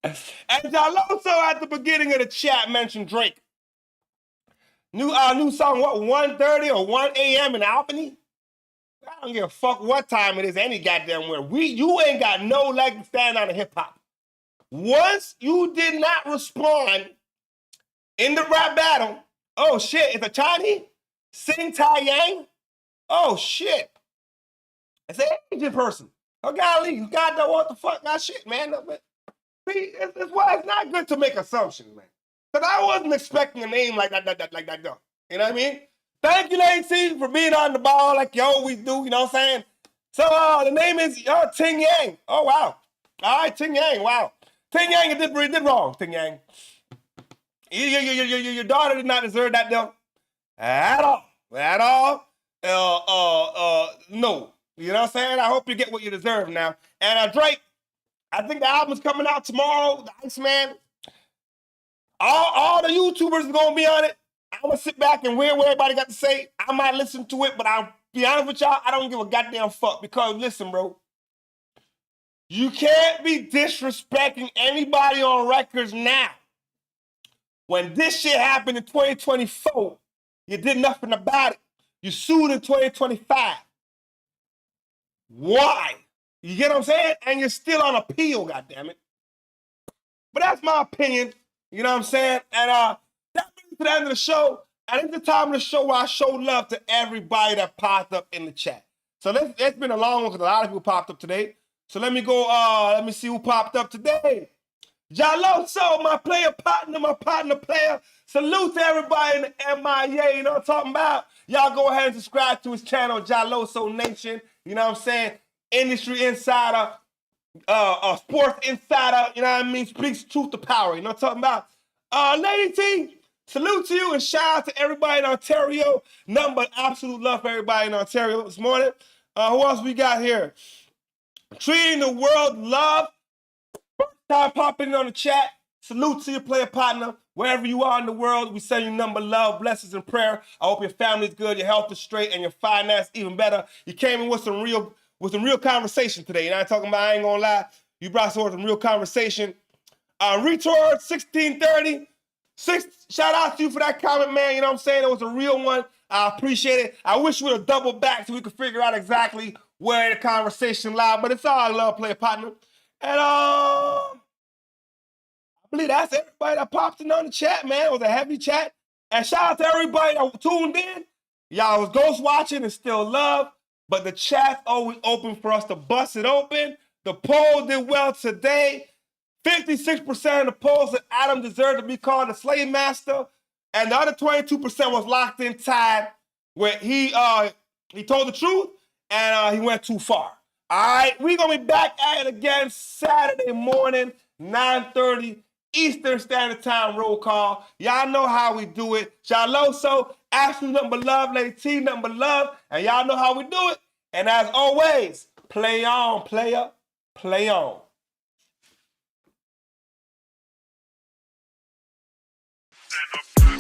And y'all also at the beginning of the chat mentioned Drake. New song, what, 1:30 or 1 a.m. in Albany? I don't give a fuck what time it is any goddamn where. You ain't got no leg to stand on in hip-hop. Once you did not respond in the rap battle, oh shit, it's a Chinese? Sing Tai Yang? Oh shit. It's an Asian person. Oh golly, you got to what the fuck that shit, man. See, it's why it's not good to make assumptions, man. Because I wasn't expecting a name like that, though. You know what I mean? Thank you, Lady T, for being on the ball like you always do, you know what I'm saying? So the name is Ting Yang. Oh, wow. All right, Ting Yang, wow. Ting Yang did wrong, Ting Yang. Your daughter did not deserve that, though. At all. At all. No. You know what I'm saying? I hope you get what you deserve now. And Drake, I think the album's coming out tomorrow. The Iceman. All the YouTubers are going to be on it. I'm going to sit back and hear what everybody got to say. I might listen to it, but I'll be honest with y'all, I don't give a goddamn fuck. Because, listen, bro. You can't be disrespecting anybody on records now. When this shit happened in 2024, you did nothing about it. You sued in 2025. Why? You get what I'm saying? And you're still on appeal, goddammit. But that's my opinion. You know what I'm saying? And that brings me to the end of the show. And it's the time of the show where I show love to everybody that popped up in the chat. So it's been a long one because a lot of people popped up today. So let me go, let me see who popped up today. Jaloso, my player partner, my partner player. Salute to everybody in the MIA, you know what I'm talking about? Y'all go ahead and subscribe to his channel, Jaloso Nation. You know what I'm saying? Industry insider, sports insider, you know what I mean? Speaks truth to power, you know what I'm talking about? Lady T, salute to you and shout out to everybody in Ontario. Nothing but absolute love for everybody in Ontario this morning. Who else we got here? Treating the world love. First time popping in on the chat. Salute to your player partner. Wherever you are in the world, we send you number love, blessings, and prayer. I hope your family's good, your health is straight, and your finance even better. You came in with some real conversation today. You know what I'm talking about? I ain't gonna lie. You brought some real conversation. Retard 1630. Shout out to you for that comment, man. You know what I'm saying? It was a real one. I appreciate it. I wish we would have doubled back so we could figure out exactly where the conversation lied, but it's all love, player partner. And I believe that's everybody that popped in on the chat, man. It was a heavy chat. And shout out to everybody that tuned in. Y'all was ghost watching and still love, but the chat's always open for us to bust it open. The poll did well today. 56% of the polls that Adam deserved to be called the slave master, and the other 22% was locked in tied where he told the truth and he went too far. All right, we're going to be back at it again Saturday morning, 9:30 Eastern Standard Time roll call. Y'all know how we do it. Jaloso, absolute number love, Lady T, number love, and y'all know how we do it. And as always, play on, player, play on. Stand up.